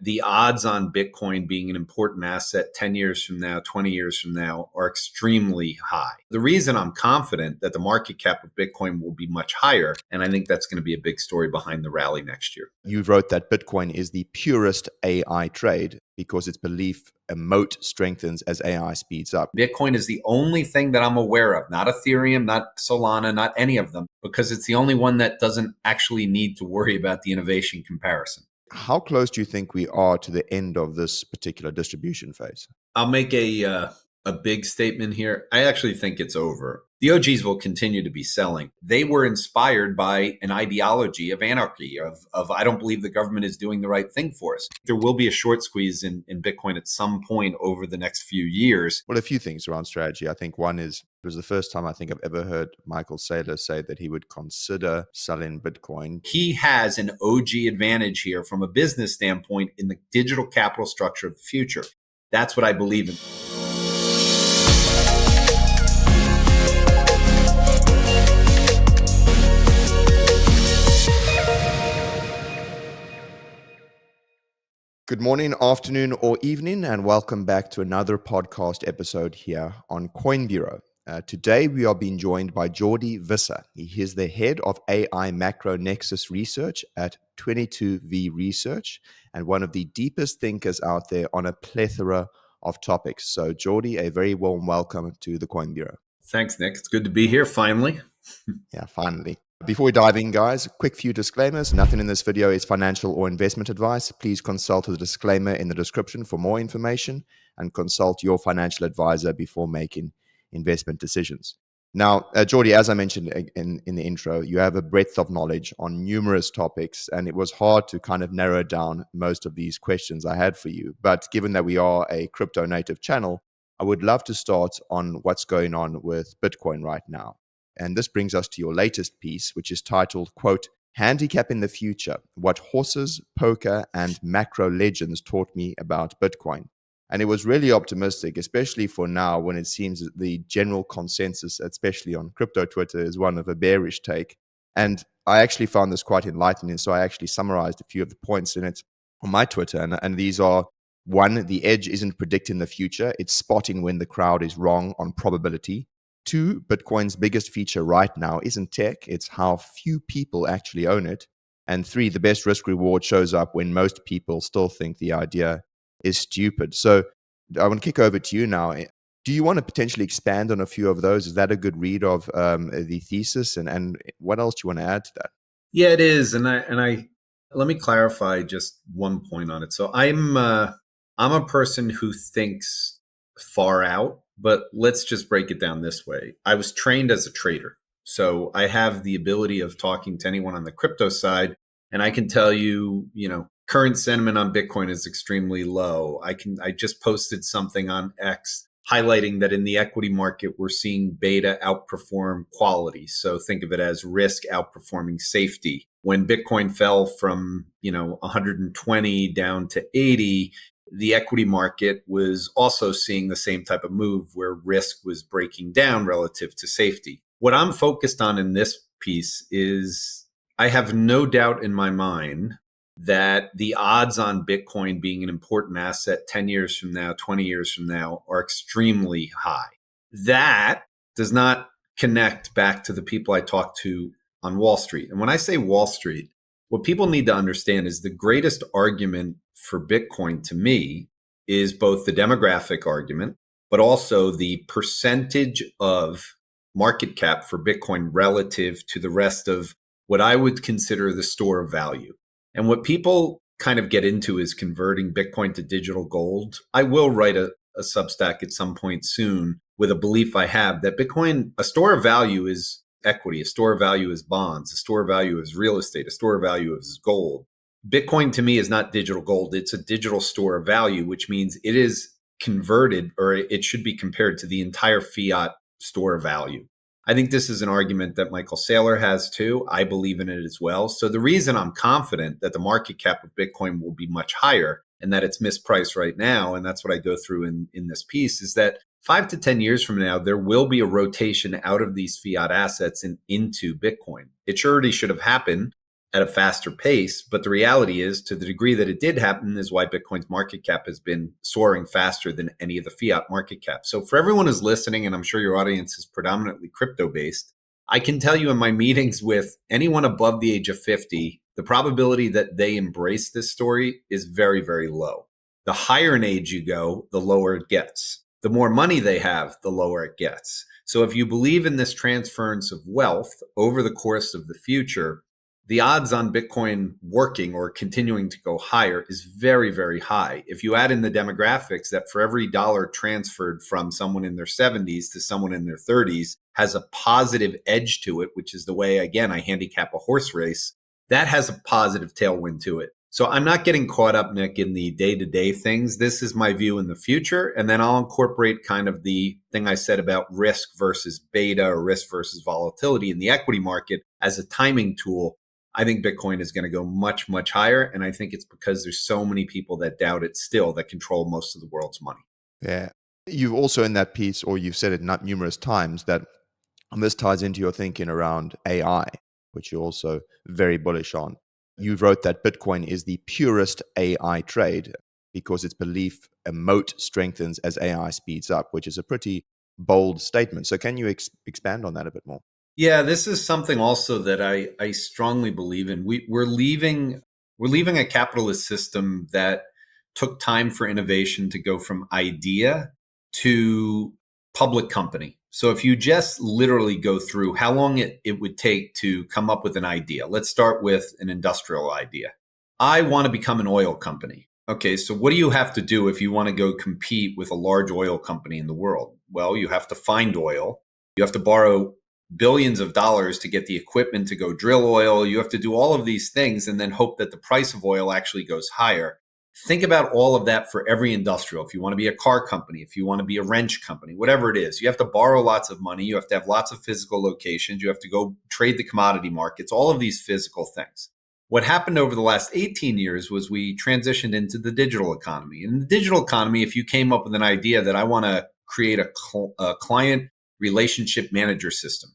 the odds on Bitcoin being an important asset 10 years from now, 20 years from now are extremely high. The reason I'm confident that the market cap of Bitcoin will be much higher, and I think that's going to be a big story behind the rally next year. You wrote that Bitcoin is the purest AI trade because its belief a moat strengthens as AI speeds up. Bitcoin is the only thing that I'm aware of, not Ethereum, not Solana, not any of them, because it's the only one that doesn't actually need to worry about the innovation comparison. How close do you think we are to the end of this particular distribution phase? I'll make a big statement here. I actually think it's over. The OGs will continue to be selling. They were inspired by an ideology of anarchy, of I don't believe the government is doing the right thing for us. There will be a short squeeze in Bitcoin at some point over the next few years. Well, a few things around strategy. I think one is, it was the first time I think I've ever heard Michael Saylor say that he would consider selling Bitcoin. He has an OG advantage here from a business standpoint in the digital capital structure of the future. That's what I believe in. Good morning, afternoon, or evening, and welcome back to another podcast episode here on Coin Bureau. Today, we are being joined by Jordi Visser. He is the head of AI Macro Nexus Research at 22V Research and one of the deepest thinkers out there on a plethora of topics. So, Jordi, a very warm welcome to the Coin Bureau. Thanks, Nick. It's good to be here finally. Yeah, finally. Before we dive in, guys, quick few disclaimers. Nothing in this video is financial or investment advice. Please consult the disclaimer in the description for more information and consult your financial advisor before making investment decisions. Now, Jordi, as I mentioned in the intro, you have a breadth of knowledge on numerous topics, and it was hard to kind of narrow down most of these questions I had for you. But given that we are a crypto native channel, I would love to start on what's going on with Bitcoin right now. And this brings us to your latest piece, which is titled, quote, Handicap in the Future, What Horses, Poker, and Macro Legends Taught Me About Bitcoin. And it was really optimistic, especially for now when it seems that the general consensus, especially on crypto Twitter, is one of a bearish take. And I actually found this quite enlightening. So I actually summarized a few of the points in it on my Twitter. And these are, one, the edge isn't predicting the future. It's spotting when the crowd is wrong on probability. 2, Bitcoin's biggest feature right now isn't tech, it's how few people actually own it. And 3, the best risk reward shows up when most people still think the idea is stupid. So I want to kick over to you now. Do you want to potentially expand on a few of those? Is that a good read of the thesis? And what else do you want to add to that? Yeah, it is. And I let me clarify just one point on it. So I'm a person who thinks far out. But let's just break it down this way. I was trained as a trader. So I have the ability of talking to anyone on the crypto side. And I can tell you, current sentiment on Bitcoin is extremely low. I just posted something on X highlighting that in the equity market, we're seeing beta outperform quality. So think of it as risk outperforming safety. When Bitcoin fell from, 120 down to 80, the equity market was also seeing the same type of move where risk was breaking down relative to safety. What I'm focused on in this piece is I have no doubt in my mind that the odds on Bitcoin being an important asset 10 years from now, 20 years from now are extremely high. That does not connect back to the people I talk to on Wall Street. And when I say Wall Street, what people need to understand is the greatest argument for Bitcoin to me is both the demographic argument, but also the percentage of market cap for Bitcoin relative to the rest of what I would consider the store of value. And what people kind of get into is converting Bitcoin to digital gold. I will write a Substack at some point soon with a belief I have that Bitcoin, a store of value is equity, a store of value is bonds, a store of value is real estate, a store of value is gold. Bitcoin to me is not digital gold. It's a digital store of value, which means it is converted, or it should be compared to the entire fiat store of value. I think this is an argument that Michael Saylor has too. I believe in it as well. So the reason I'm confident that the market cap of Bitcoin will be much higher and that it's mispriced right now, and that's what I go through in this piece, is that 5 to 10 years from now, there will be a rotation out of these fiat assets and into Bitcoin. It already should have happened at a faster pace. But the reality is, to the degree that it did happen, is why Bitcoin's market cap has been soaring faster than any of the fiat market caps. So for everyone who's listening, and I'm sure your audience is predominantly crypto based, I can tell you in my meetings with anyone above the age of 50, the probability that they embrace this story is very, very low. The higher in age you go, the lower it gets. The more money they have, the lower it gets. So if you believe in this transference of wealth over the course of the future, the odds on Bitcoin working or continuing to go higher is very, very high. If you add in the demographics that for every dollar transferred from someone in their 70s to someone in their 30s has a positive edge to it, which is the way, again, I handicap a horse race, that has a positive tailwind to it. So I'm not getting caught up, Nick, in the day-to-day things. This is my view in the future. And then I'll incorporate kind of the thing I said about risk versus beta or risk versus volatility in the equity market as a timing tool. I think Bitcoin is going to go much, much higher. And I think it's because there's so many people that doubt it still that control most of the world's money. Yeah. You've also in that piece, or you've said it not numerous times, that this ties into your thinking around AI, which you're also very bullish on. You wrote that Bitcoin is the purest AI trade because its belief a moat strengthens as AI speeds up, which is a pretty bold statement. So can you expand on that a bit more? Yeah, this is something also that I strongly believe in. We're leaving a capitalist system that took time for innovation to go from idea to public company. So if you just literally go through how long it would take to come up with an idea, let's start with an industrial idea. I want to become an oil company. Okay, so what do you have to do if you want to go compete with a large oil company in the world? Well, you have to find oil. You have to borrow billions of dollars to get the equipment to go drill oil. You have to do all of these things and then hope that the price of oil actually goes higher. Think about all of that for every industrial. If you want to be a car company, if you want to be a wrench company, whatever it is, you have to borrow lots of money. You have to have lots of physical locations. You have to go trade the commodity markets, all of these physical things. What happened over the last 18 years was we transitioned into the digital economy. In the digital economy, if you came up with an idea that I want to create a client relationship manager system,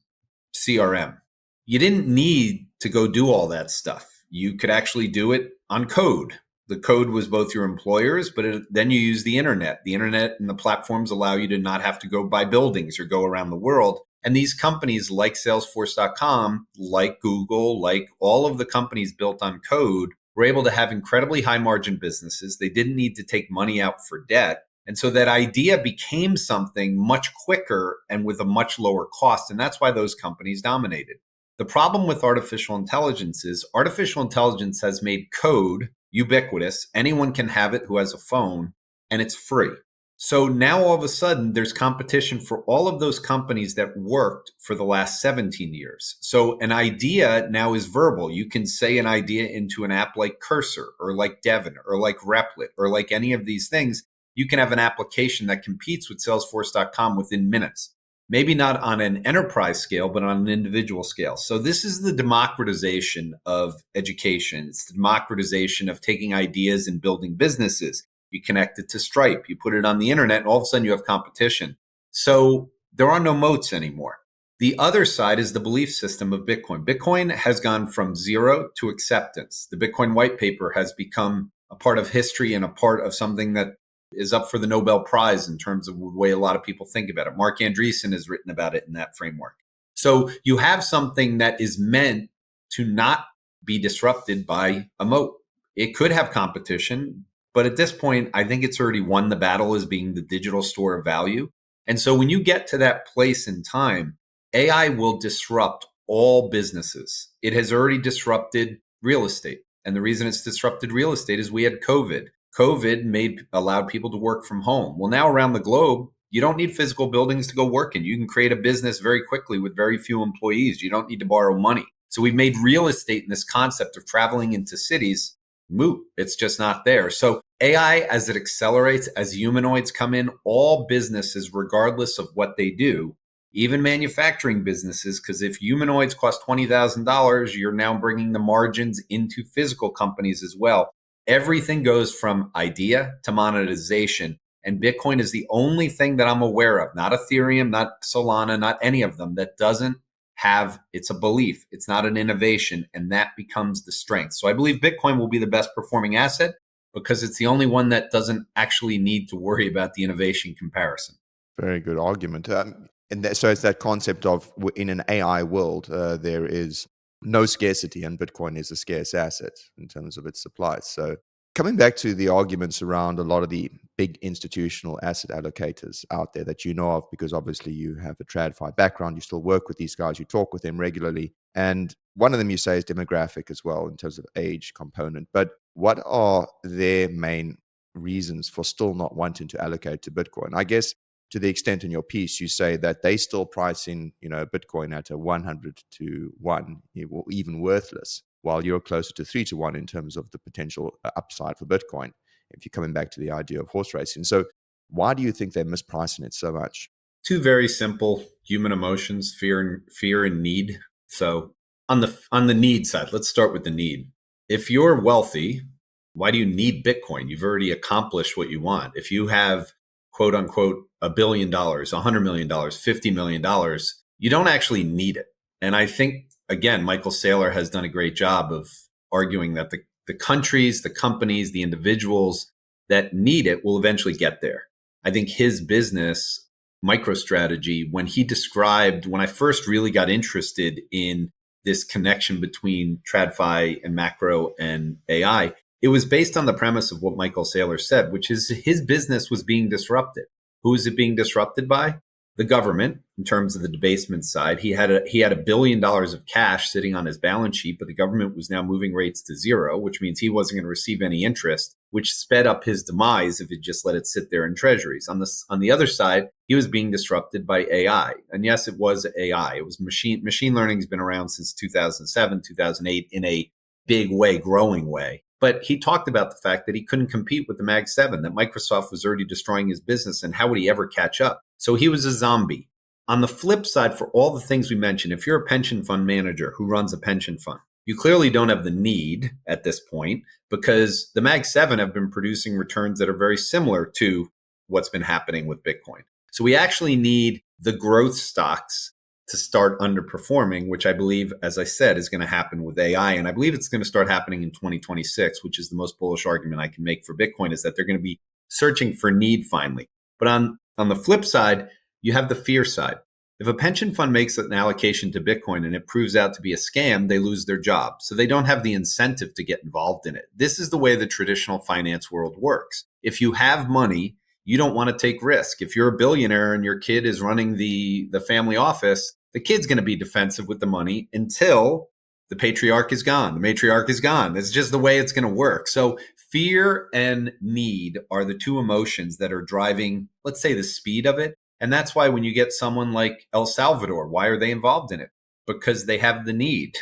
CRM, you didn't need to go do all that stuff. You could actually do it on code. The code was both your employers, but then you use the internet. The internet and the platforms allow you to not have to go buy buildings or go around the world. And these companies like Salesforce.com, like Google, like all of the companies built on code, were able to have incredibly high margin businesses. They didn't need to take money out for debt. And so that idea became something much quicker and with a much lower cost. And that's why those companies dominated. The problem with artificial intelligence is artificial intelligence has made code ubiquitous. Anyone can have it who has a phone, and it's free. So now all of a sudden there's competition for all of those companies that worked for the last 17 years. So an idea now is verbal. You can say an idea into an app like Cursor or like Devon or like Replit or like any of these things. You can have an application that competes with Salesforce.com within minutes. Maybe not on an enterprise scale, but on an individual scale. So this is the democratization of education. It's the democratization of taking ideas and building businesses. You connect it to Stripe, you put it on the internet, and all of a sudden you have competition. So there are no moats anymore. The other side is the belief system of Bitcoin. Bitcoin has gone from zero to acceptance. The Bitcoin white paper has become a part of history and a part of something that is up for the Nobel Prize in terms of the way a lot of people think about it. Mark Andreessen has written about it in that framework. So you have something that is meant to not be disrupted by a moat. It could have competition, but at this point, I think it's already won the battle as being the digital store of value. And so when you get to that place in time, AI will disrupt all businesses. It has already disrupted real estate. And the reason it's disrupted real estate is we had COVID. COVID allowed people to work from home. Well, now around the globe, you don't need physical buildings to go work in. You can create a business very quickly with very few employees. You don't need to borrow money. So we've made real estate and this concept of traveling into cities moot. It's just not there. So AI, as it accelerates, as humanoids come in, all businesses, regardless of what they do, even manufacturing businesses, because if humanoids cost $20,000, you're now bringing the margins into physical companies as well. Everything goes from idea to monetization. And Bitcoin is the only thing that I'm aware of, not Ethereum, not Solana, not any of them, that doesn't it's a belief, it's not an innovation, and that becomes the strength. So I believe Bitcoin will be the best performing asset because it's the only one that doesn't actually need to worry about the innovation comparison. Very good argument. So it's that concept of in an AI world, there is no scarcity, and Bitcoin is a scarce asset in terms of its supply. So coming back to the arguments around a lot of the big institutional asset allocators out there that you know of, because obviously you have a TradFi background, you still work with these guys, you talk with them regularly. And one of them you say is demographic as well in terms of age component. But what are their main reasons for still not wanting to allocate to Bitcoin? I guess to the extent in your piece you say that they still pricing, Bitcoin at a 100 to 1, or even worthless, while you're closer to 3 to 1 in terms of the potential upside for Bitcoin, if you're coming back to the idea of horse racing. So why do you think they're mispricing it so much? Two very simple human emotions, fear and need. So on the need side, let's start with the need. If you're wealthy, why do you need Bitcoin? You've already accomplished what you want. If you have quote unquote $1 billion, $100 million, $50 million, you don't actually need it. And I think, again, Michael Saylor has done a great job of arguing that the countries, the companies, the individuals that need it will eventually get there. I think his business, MicroStrategy, when I first really got interested in this connection between TradFi and macro and AI, it was based on the premise of what Michael Saylor said, which is his business was being disrupted. Who is it being disrupted by? The government, in terms of the debasement side. He had $1 billion of cash sitting on his balance sheet, but the government was now moving rates to zero, which means he wasn't going to receive any interest, which sped up his demise if he just let it sit there in treasuries. On the other side, he was being disrupted by AI. And yes, it was AI. It was machine learning has been around since 2007, 2008 in a big way, growing way. But he talked about the fact that he couldn't compete with the Mag 7, that Microsoft was already destroying his business, and how would he ever catch up? So he was a zombie. On the flip side, for all the things we mentioned, if you're a pension fund manager who runs a pension fund, you clearly don't have the need at this point because the Mag 7 have been producing returns that are very similar to what's been happening with Bitcoin. So we actually need the growth stocks to start underperforming, which I believe, as I said, is going to happen with AI. And I believe it's going to start happening in 2026, which is the most bullish argument I can make for Bitcoin, is that they're going to be searching for need finally. But on the flip side, you have the fear side. If a pension fund makes an allocation to Bitcoin and it proves out to be a scam, they lose their job. So they don't have the incentive to get involved in it. This is the way the traditional finance world works. If you have money, you don't want to take risk. If you're a billionaire and your kid is running the family office, the kid's going to be defensive with the money until the patriarch is gone. The matriarch is gone. It's just the way it's going to work. So fear and need are the two emotions that are driving, let's say, the speed of it. And that's why when you get someone like El Salvador, why are they involved in it? Because they have the need.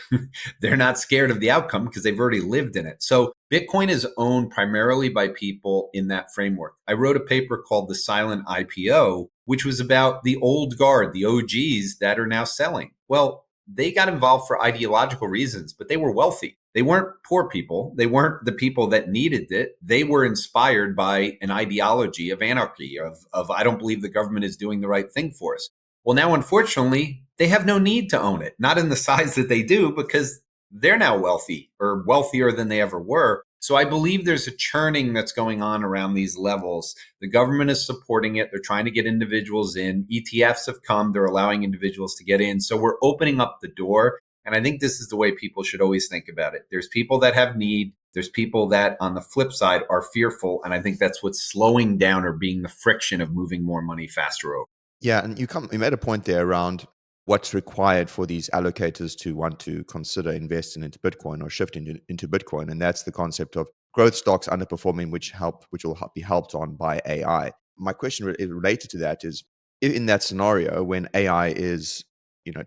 They're not scared of the outcome because they've already lived in it. So Bitcoin is owned primarily by people in that framework. I wrote a paper called The Silent IPO, which was about the old guard, the OGs that are now selling. Well, they got involved for ideological reasons, but they were wealthy. They weren't poor people. They weren't the people that needed it. They were inspired by an ideology of anarchy, of I don't believe the government is doing the right thing for us. Well, now, unfortunately, they have no need to own it, not in the size that they do, because they're now wealthy or wealthier than they ever were. So I believe there's a churning that's going on around these levels. The government is supporting it. They're trying to get individuals in. ETFs have come. They're allowing individuals to get in. So we're opening up the door. And I think this is the way people should always think about it. There's people that have need. There's people that, on the flip side, are fearful. And I think that's what's slowing down or being the friction of moving more money faster over. Yeah, and you made a point there around what's required for these allocators to want to consider investing into Bitcoin or shifting into Bitcoin, and that's the concept of growth stocks underperforming, which will be helped on by AI. My question related to that is, in that scenario when AI is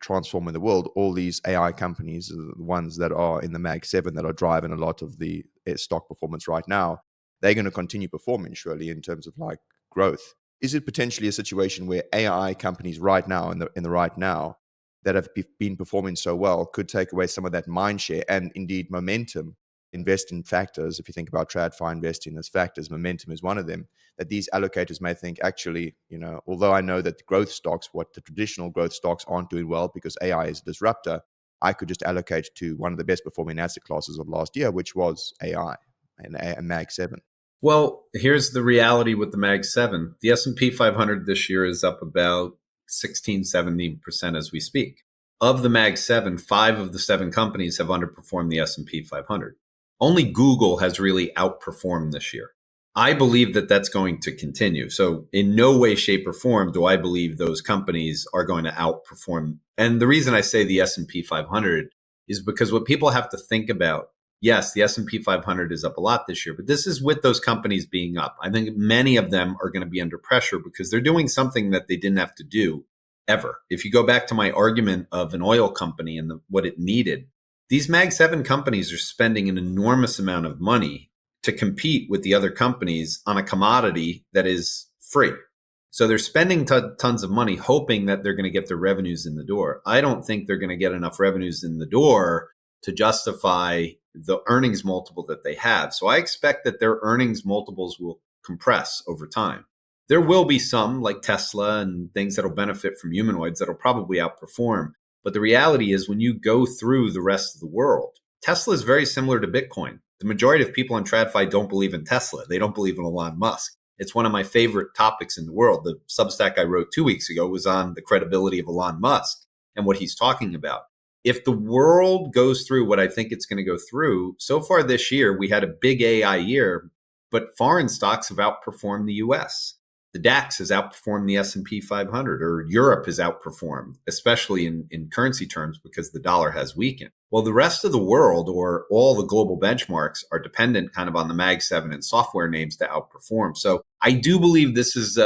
transforming the world, all these AI companies, the ones that are in the Mag 7 that are driving a lot of the stock performance right now, they're going to continue performing surely in terms of like growth. Is it potentially a situation where AI companies right now, in the right now, that have been performing so well, could take away some of that mind share and indeed momentum invest in factors, if you think about TradFi investing as factors, momentum is one of them, that these allocators may think, actually, although I know that the growth stocks, what the traditional growth stocks aren't doing well because AI is a disruptor, I could just allocate to one of the best performing asset classes of last year, which was AI and Mag 7. Well, here's the reality with the Mag 7. The S&P 500 this year is up about 16, 17% as we speak. Of the Mag 7, 5 of the 7 companies have underperformed the S&P 500. Only Google has really outperformed this year. I believe that that's going to continue. So in no way, shape, or form do I believe those companies are going to outperform. And the reason I say the S&P 500 is because what people have to think about, yes, the S&P 500 is up a lot this year, but this is with those companies being up. I think many of them are going to be under pressure because they're doing something that they didn't have to do ever. If you go back to my argument of an oil company and what it needed, these Mag 7 companies are spending an enormous amount of money to compete with the other companies on a commodity that is free. So they're spending tons of money hoping that they're going to get their revenues in the door. I don't think they're going to get enough revenues in the door to justify the earnings multiple that they have. So I expect that their earnings multiples will compress over time. There will be some, like Tesla and things that'll benefit from humanoids, that'll probably outperform. But the reality is, when you go through the rest of the world, Tesla is very similar to Bitcoin. The majority of people in TradFi don't believe in Tesla. They don't believe in Elon Musk. It's one of my favorite topics in the world. The Substack I wrote 2 weeks ago was on the credibility of Elon Musk and what he's talking about. If the world goes through what I think it's going to go through, so far this year, we had a big AI year, but foreign stocks have outperformed the US. The DAX has outperformed the S&P 500, or Europe has outperformed, especially in currency terms, because the dollar has weakened. Well, the rest of the world, or all the global benchmarks, are dependent kind of on the Mag 7 and software names to outperform. So I do believe this is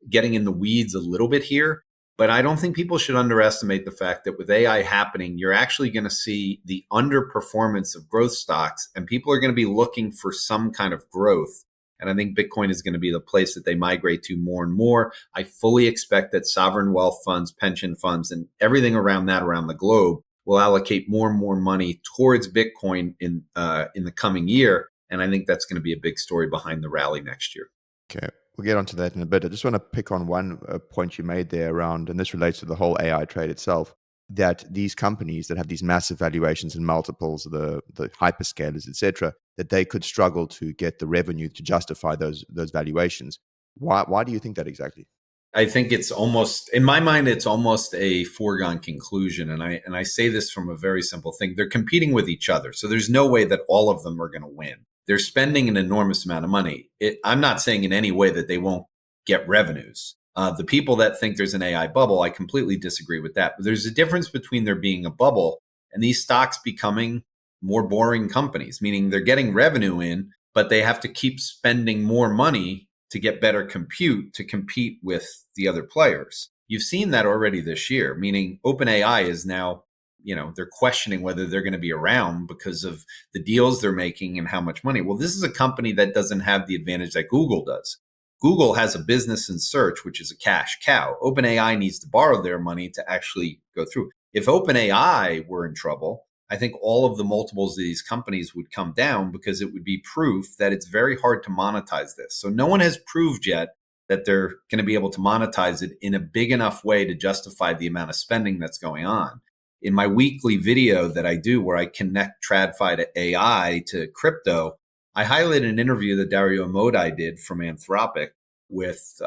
getting in the weeds a little bit here, but I don't think people should underestimate the fact that with AI happening, you're actually going to see the underperformance of growth stocks, and people are going to be looking for some kind of growth. And I think Bitcoin is going to be the place that they migrate to more and more. I fully expect that sovereign wealth funds, pension funds, and everything around that around the globe will allocate more and more money towards Bitcoin in the coming year. And I think that's going to be a big story behind the rally next year. Okay, we'll get onto that in a bit. I just want to pick on one point you made there around, and this relates to the whole AI trade itself, that these companies that have these massive valuations and multiples, the hyperscalers, etc., that they could struggle to get the revenue to justify those valuations. Why do you think that exactly? I think it's almost, in my mind, it's almost a foregone conclusion. And I say this from a very simple thing. They're competing with each other. So there's no way that all of them are going to win. They're spending an enormous amount of money. I'm not saying in any way that they won't get revenues. The people that think there's an AI bubble, I completely disagree with that. But there's a difference between there being a bubble and these stocks becoming more boring companies, meaning they're getting revenue in, but they have to keep spending more money to get better compute to compete with the other players. You've seen that already this year, meaning OpenAI is now, they're questioning whether they're going to be around because of the deals they're making and how much money. Well, this is a company that doesn't have the advantage that Google does. Google has a business in search, which is a cash cow. OpenAI needs to borrow their money to actually go through. If OpenAI were in trouble, I think all of the multiples of these companies would come down because it would be proof that it's very hard to monetize this. So no one has proved yet that they're going to be able to monetize it in a big enough way to justify the amount of spending that's going on. In my weekly video that I do where I connect TradFi to AI to crypto, I highlight an interview that Dario Amodei did from Anthropic with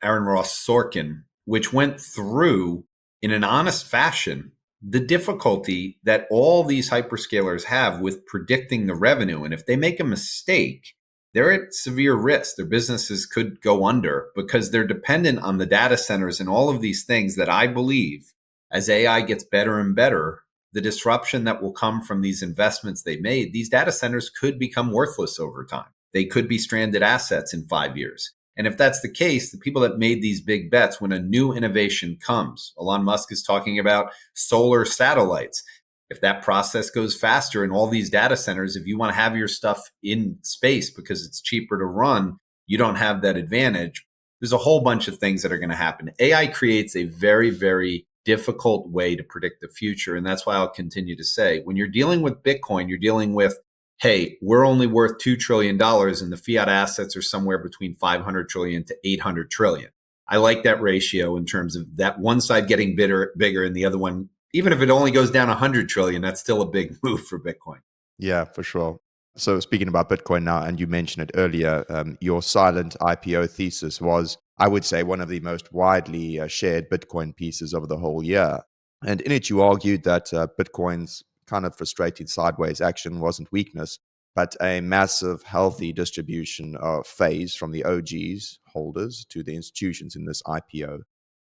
Aaron Ross Sorkin, which went through in an honest fashion the difficulty that all these hyperscalers have with predicting the revenue. And if they make a mistake, they're at severe risk. Their businesses could go under because they're dependent on the data centers and all of these things that I believe, as AI gets better and better, the disruption that will come from these investments they made, these data centers could become worthless over time. They could be stranded assets in 5 years. And if that's the case, the people that made these big bets, when a new innovation comes, Elon Musk is talking about solar satellites. If that process goes faster in all these data centers, if you want to have your stuff in space because it's cheaper to run, you don't have that advantage. There's a whole bunch of things that are going to happen. AI creates a very, very difficult way to predict the future. And that's why I'll continue to say, when you're dealing with Bitcoin, you're dealing with hey, we're only worth $2 trillion and the fiat assets are somewhere between 500 trillion to 800 trillion. I like that ratio in terms of that one side getting bigger and the other one, even if it only goes down 100 trillion, that's still a big move for Bitcoin. Yeah, for sure. So speaking about Bitcoin now, and you mentioned it earlier, your silent IPO thesis was, I would say, one of the most widely shared Bitcoin pieces of the whole year. And in it, you argued that Bitcoin's kind of frustrating sideways action wasn't weakness, but a massive, healthy distribution phase from the OGs holders to the institutions in this IPO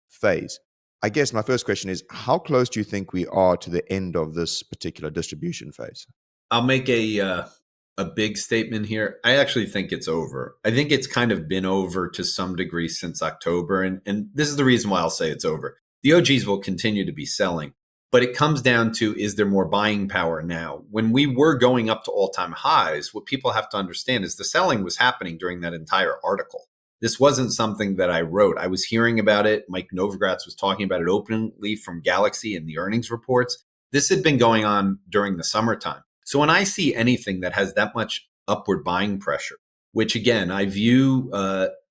phase. I guess my first question is, how close do you think we are to the end of this particular distribution phase? I'll make a big statement here. I actually think it's over. I think it's kind of been over to some degree since October, and this is the reason why I'll say it's over. The OGs will continue to be selling, but it comes down to, is there more buying power now? When we were going up to all-time highs, what people have to understand is the selling was happening during that entire article. This wasn't something that I wrote. I was hearing about it. Mike Novogratz was talking about it openly from Galaxy in the earnings reports. This had been going on during the summertime. So when I see anything that has that much upward buying pressure, which again, I view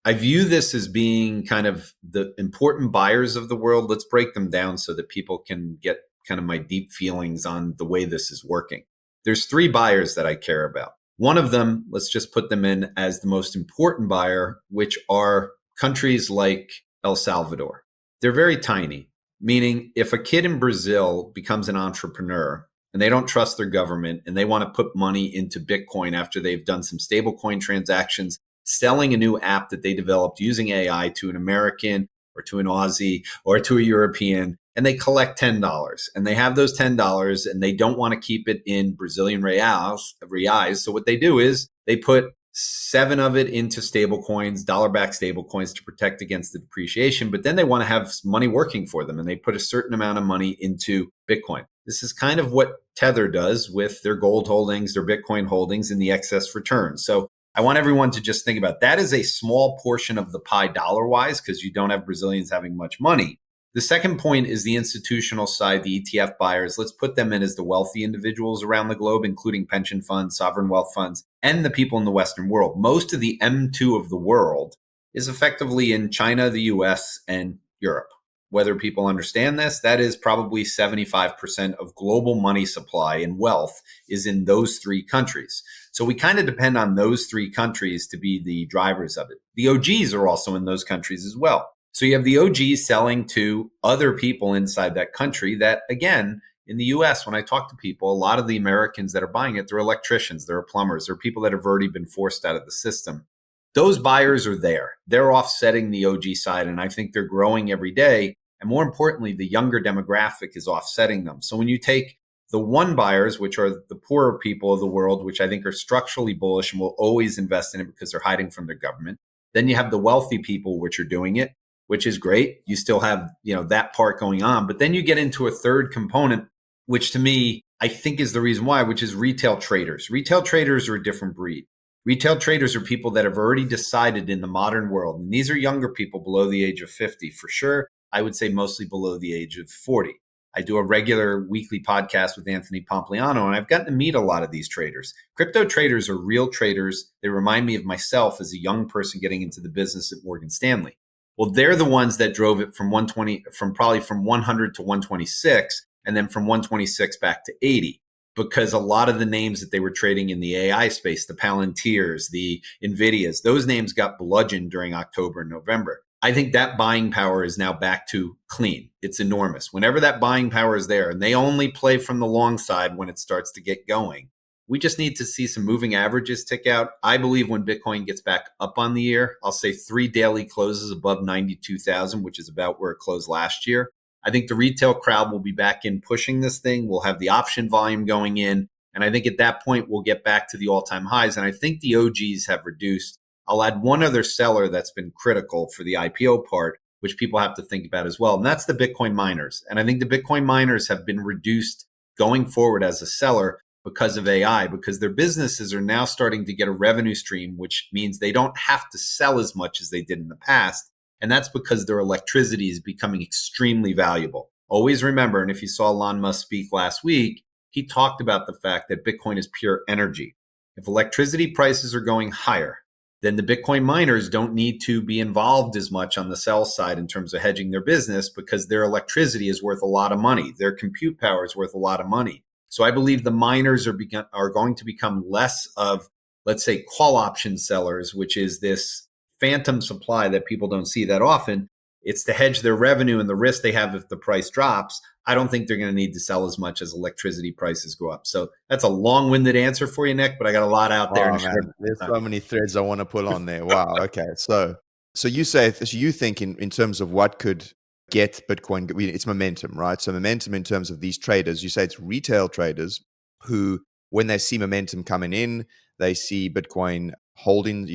this as being kind of the important buyers of the world. Let's break them down so that people can get kind of my deep feelings on the way this is working. There's three buyers that I care about. One of them, let's just put them in as the most important buyer, which are countries like El Salvador. They're very tiny, meaning if a kid in Brazil becomes an entrepreneur and they don't trust their government and they want to put money into Bitcoin after they've done some stablecoin transactions, selling a new app that they developed using AI to an American or to an Aussie or to a European, and they collect $10 and they have those $10 and they don't want to keep it in Brazilian reais. So what they do is they put 7 of it into stable coins, dollar-backed stable coins to protect against the depreciation, but then they want to have money working for them and they put a certain amount of money into Bitcoin. This is kind of what Tether does with their gold holdings, their Bitcoin holdings, and the excess returns. So I want everyone to just think about that is a small portion of the pie dollar-wise because you don't have Brazilians having much money. The second point is the institutional side, the ETF buyers. Let's put them in as the wealthy individuals around the globe, including pension funds, sovereign wealth funds, and the people in the Western world. Most of the M2 of the world is effectively in China, the US, and Europe. Whether people understand this, that is probably 75% of global money supply and wealth is in those three countries. So we kind of depend on those three countries to be the drivers of it. The OGs are also in those countries as well. So you have the OGs selling to other people inside that country that, again, in the US, when I talk to people, a lot of the Americans that are buying it, they're electricians, they're plumbers, they're people that have already been forced out of the system. Those buyers are there. They're offsetting the OG side, and I think they're growing every day. And more importantly, the younger demographic is offsetting them. So when you take the one buyers, which are the poorer people of the world, which I think are structurally bullish and will always invest in it because they're hiding from their government, then you have the wealthy people, which are doing it, which is great. You still have, that part going on. But then you get into a third component, which to me, I think is the reason why, which is retail traders. Retail traders are a different breed. Retail traders are people that have already decided in the modern world, and these are younger people below the age of 50 for sure. I would say mostly below the age of 40. I do a regular weekly podcast with Anthony Pompliano, and I've gotten to meet a lot of these traders. Crypto traders are real traders. They remind me of myself as a young person getting into the business at Morgan Stanley. Well, they're the ones that drove it from 120, from 100 to 126, and then from 126 back to 80. Because a lot of the names that they were trading in the AI space, the Palantirs, the NVIDIAs, those names got bludgeoned during October and November. I think that buying power is now back to clean. It's enormous. Whenever that buying power is there, and they only play from the long side when it starts to get going, we just need to see some moving averages tick out. I believe when Bitcoin gets back up on the year, I'll say 3 daily closes above 92,000, which is about where it closed last year. I think the retail crowd will be back in pushing this thing. We'll have the option volume going in. And I think at that point, we'll get back to the all-time highs. And I think the OGs have reduced. I'll add one other seller that's been critical for the IPO part, which people have to think about as well. And that's the Bitcoin miners. And I think the Bitcoin miners have been reduced going forward as a seller because of AI, because their businesses are now starting to get a revenue stream, which means they don't have to sell as much as they did in the past. And that's because their electricity is becoming extremely valuable. Always remember, and if you saw Elon Musk speak last week, he talked about the fact that Bitcoin is pure energy. If electricity prices are going higher, then the Bitcoin miners don't need to be involved as much on the sell side in terms of hedging their business because their electricity is worth a lot of money. Their compute power is worth a lot of money. So I believe the miners are going to become less of, let's say, call option sellers, which is this phantom supply that people don't see that often. It's to hedge their revenue and the risk they have if the price drops. I don't think they're going to need to sell as much as electricity prices go up. So that's a long-winded answer for you, Nick, but I got a lot out there in Oh a short man, there's time. so many threads I want to pull on there. Wow. Okay. So you say, so you think in terms of what could get Bitcoin, it's momentum, right? So momentum in terms of these traders, you say it's retail traders who, when they see momentum coming in, they see Bitcoin holding,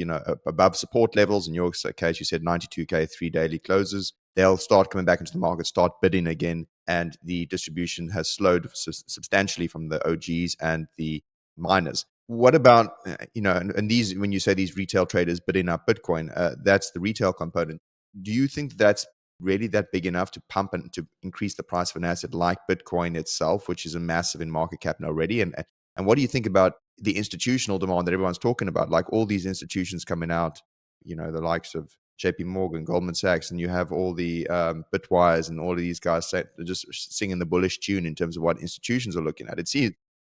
above support levels. In your case, you said 92K, 3 daily closes. They'll start coming back into the market, start bidding again. And the distribution has slowed substantially from the OGs and the miners. What about, and these, when you say these retail traders bidding up Bitcoin, that's the retail component. Do you think that's really that big enough to pump and to increase the price of an asset like Bitcoin itself, which is a massive in market cap already? And what do you think about the institutional demand that everyone's talking about? Like all these institutions coming out, the likes of JP Morgan, Goldman Sachs, and you have all the Bitwires and all of these guys just singing the bullish tune in terms of what institutions are looking at.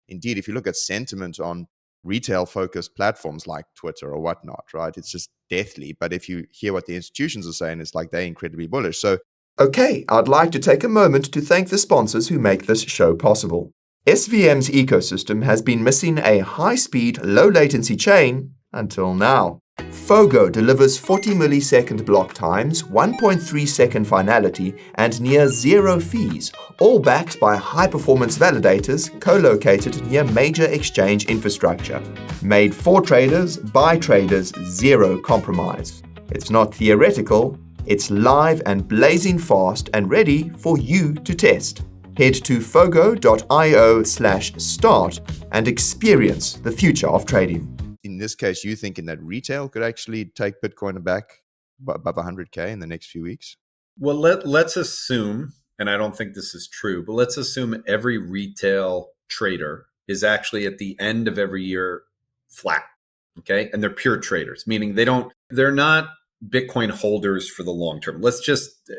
Indeed, if you look at sentiment on retail focused platforms like Twitter or whatnot, right, it's just deathly. But if you hear what the institutions are saying, it's like they're incredibly bullish. So, okay, I'd like to take a moment to thank the sponsors who make this show possible. SVM's ecosystem has been missing a high-speed, low-latency chain until now. Fogo delivers 40 millisecond block times, 1.3 second finality, and near zero fees, all backed by high-performance validators co-located near major exchange infrastructure. Made for traders, by traders, zero compromise. It's not theoretical, it's live and blazing fast and ready for you to test. Head to fogo.io/start and experience the future of trading. In this case, you thinking that retail could actually take Bitcoin back above 100K in the next few weeks? Well, let's assume, and I don't think this is true, but let's assume every retail trader is actually at the end of every year flat. Okay. And they're pure traders, meaning they're not Bitcoin holders for the long term.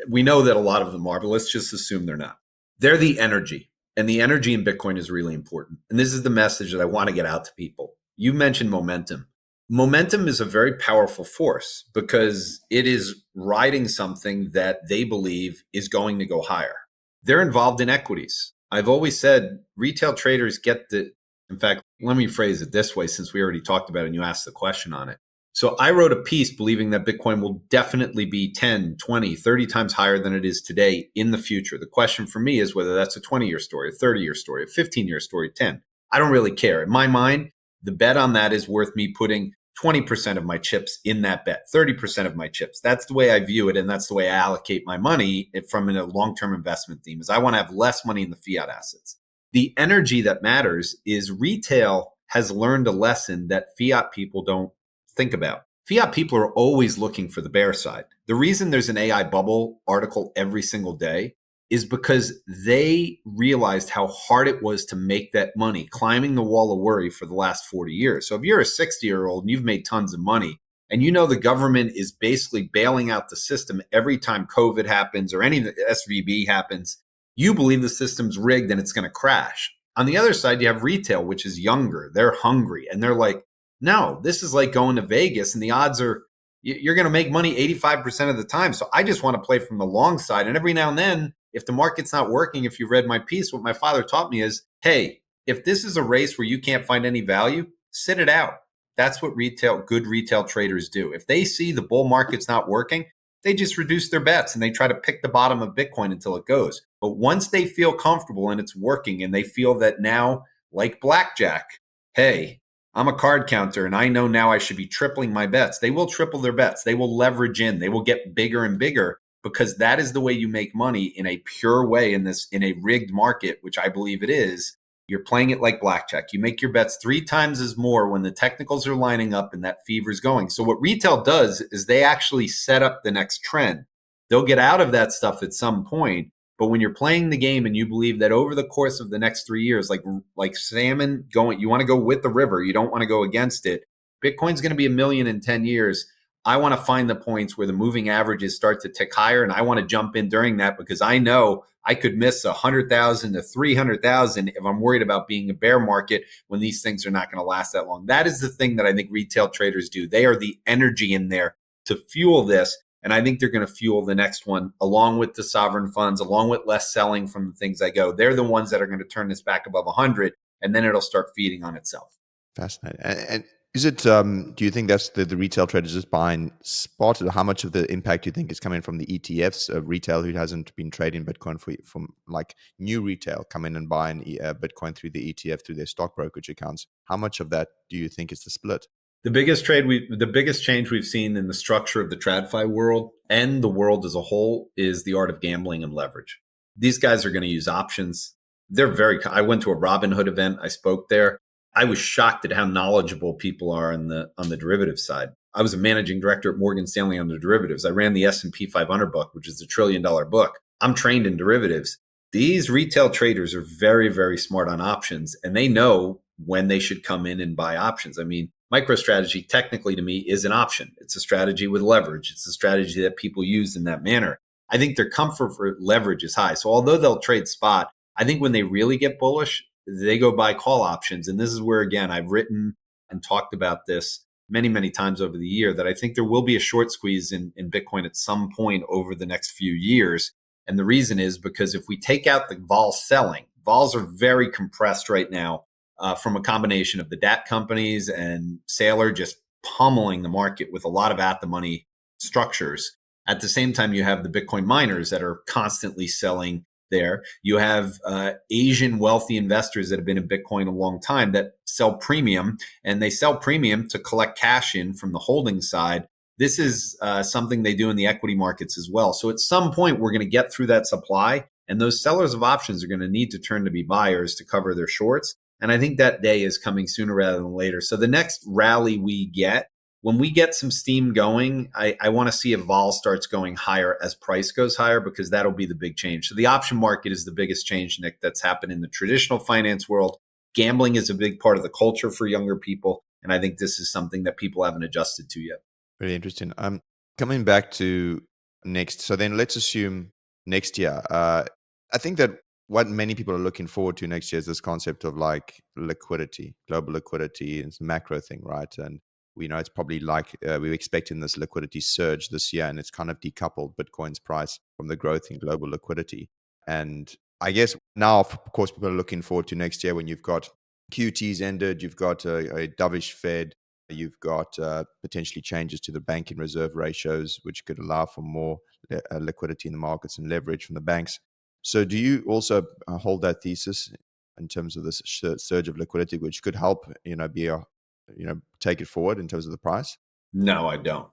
We know that a lot of them are, but let's just assume they're not. They're the energy, and the energy in Bitcoin is really important. And this is the message that I want to get out to people. You mentioned momentum. Momentum is a very powerful force because it is riding something that they believe is going to go higher. They're involved in equities. I've always said retail traders in fact, let me phrase it this way, since we already talked about it and you asked the question on it. So I wrote a piece believing that Bitcoin will definitely be 10, 20, 30 times higher than it is today in the future. The question for me is whether that's a 20-year story, a 30-year story, a 15-year story, 10. I don't really care. In my mind, the bet on that is worth me putting 20% of my chips in that bet, 30% of my chips. That's the way I view it, and that's the way I allocate my money from a long-term investment theme, is I want to have less money in the fiat assets. The energy that matters is retail has learned a lesson that fiat people don't think about. Fiat people are always looking for the bear side. The reason there's an AI bubble article every single day is because they realized how hard it was to make that money, climbing the wall of worry for the last 40 years. So if you're a 60-year-old and you've made tons of money, and you know the government is basically bailing out the system every time COVID happens or any SVB happens, you believe the system's rigged and it's going to crash. On the other side, you have retail, which is younger. They're hungry, and they're like, no, this is like going to Vegas, and the odds are you're going to make money 85% of the time. So I just want to play from the long side. And every now and then, if the market's not working, if you read my piece, what my father taught me is, hey, if this is a race where you can't find any value, sit it out. That's what good retail traders do. If they see the bull market's not working, they just reduce their bets and they try to pick the bottom of Bitcoin until it goes. But once they feel comfortable and it's working and they feel that now, like blackjack, hey, I'm a card counter and I know now I should be tripling my bets. They will triple their bets. They will leverage in. They will get bigger and bigger because that is the way you make money in a pure way in a rigged market, which I believe it is. You're playing it like blackjack. You make your bets 3 times as more when the technicals are lining up and that fever's going. So what retail does is they actually set up the next trend. They'll get out of that stuff at some point, But when you're playing the game and you believe that over the course of the next 3 years, like salmon going, you want to go with the river, you don't want to go against it. Bitcoin's going to be a million in 10 years. I want to find the points where the moving averages start to tick higher, and I want to jump in during that because I know I could miss 100,000 to 300,000 if I'm worried about being a bear market when these things are not going to last that long. That is the thing that I think retail traders do. They are the energy in there to fuel this. And I think they're going to fuel the next one along with the sovereign funds, along with less selling from the things I go. They're the ones that are going to turn this back above 100, and then it'll start feeding on itself. Fascinating. And is it, do you think that's the retail traders just buying spot? Or how much of the impact do you think is coming from the ETFs of retail who hasn't been trading Bitcoin from like new retail coming and buying Bitcoin through the ETF, through their stock brokerage accounts? How much of that do you think is the split? The biggest change we've seen in the structure of the TradFi world and the world as a whole is the art of gambling and leverage. These guys are going to use options. I went to a Robinhood event. I spoke there. I was shocked at how knowledgeable people are on the derivative side. I was a managing director at Morgan Stanley on the derivatives. I ran the S&P 500 book, which is a $1 trillion book. I'm trained in derivatives. These retail traders are very, very smart on options, and they know when they should come in and buy options. I mean, MicroStrategy technically to me is an option. It's a strategy with leverage. It's a strategy that people use in that manner. I think their comfort for leverage is high. So although they'll trade spot, I think when they really get bullish, they go buy call options. And this is where, again, I've written and talked about this many, many times over the year that I think there will be a short squeeze in Bitcoin at some point over the next few years. And the reason is because if we take out the vol selling, vols are very compressed right now. From a combination of the DAT companies and Saylor just pummeling the market with a lot of at-the-money structures. At the same time, you have the Bitcoin miners that are constantly selling there. You have Asian wealthy investors that have been in Bitcoin a long time that sell premium, and they sell premium to collect cash in from the holding side. This is something they do in the equity markets as well. So at some point, we're going to get through that supply, and those sellers of options are going to need to turn to be buyers to cover their shorts. And I think that day is coming sooner rather than later. So the next rally we get, when we get some steam going, I want to see if vol starts going higher as price goes higher, because that'll be the big change. So the option market is the biggest change, Nick, that's happened in the traditional finance world. Gambling is a big part of the culture for younger people. And I think this is something that people haven't adjusted to yet. Very interesting. Coming back to next. So then let's assume next year. I think that what many people are looking forward to next year is this concept of like liquidity, global liquidity. It's a macro thing, right? And we know it's probably like we're expecting this liquidity surge this year, and it's kind of decoupled Bitcoin's price from the growth in global liquidity. And I guess now, of course, people are looking forward to next year when you've got QT's ended, you've got a dovish Fed, you've got potentially changes to the banking reserve ratios, which could allow for more liquidity in the markets and leverage from the banks. So do you also hold that thesis in terms of this surge of liquidity, which could help, take it forward in terms of the price? No, I don't.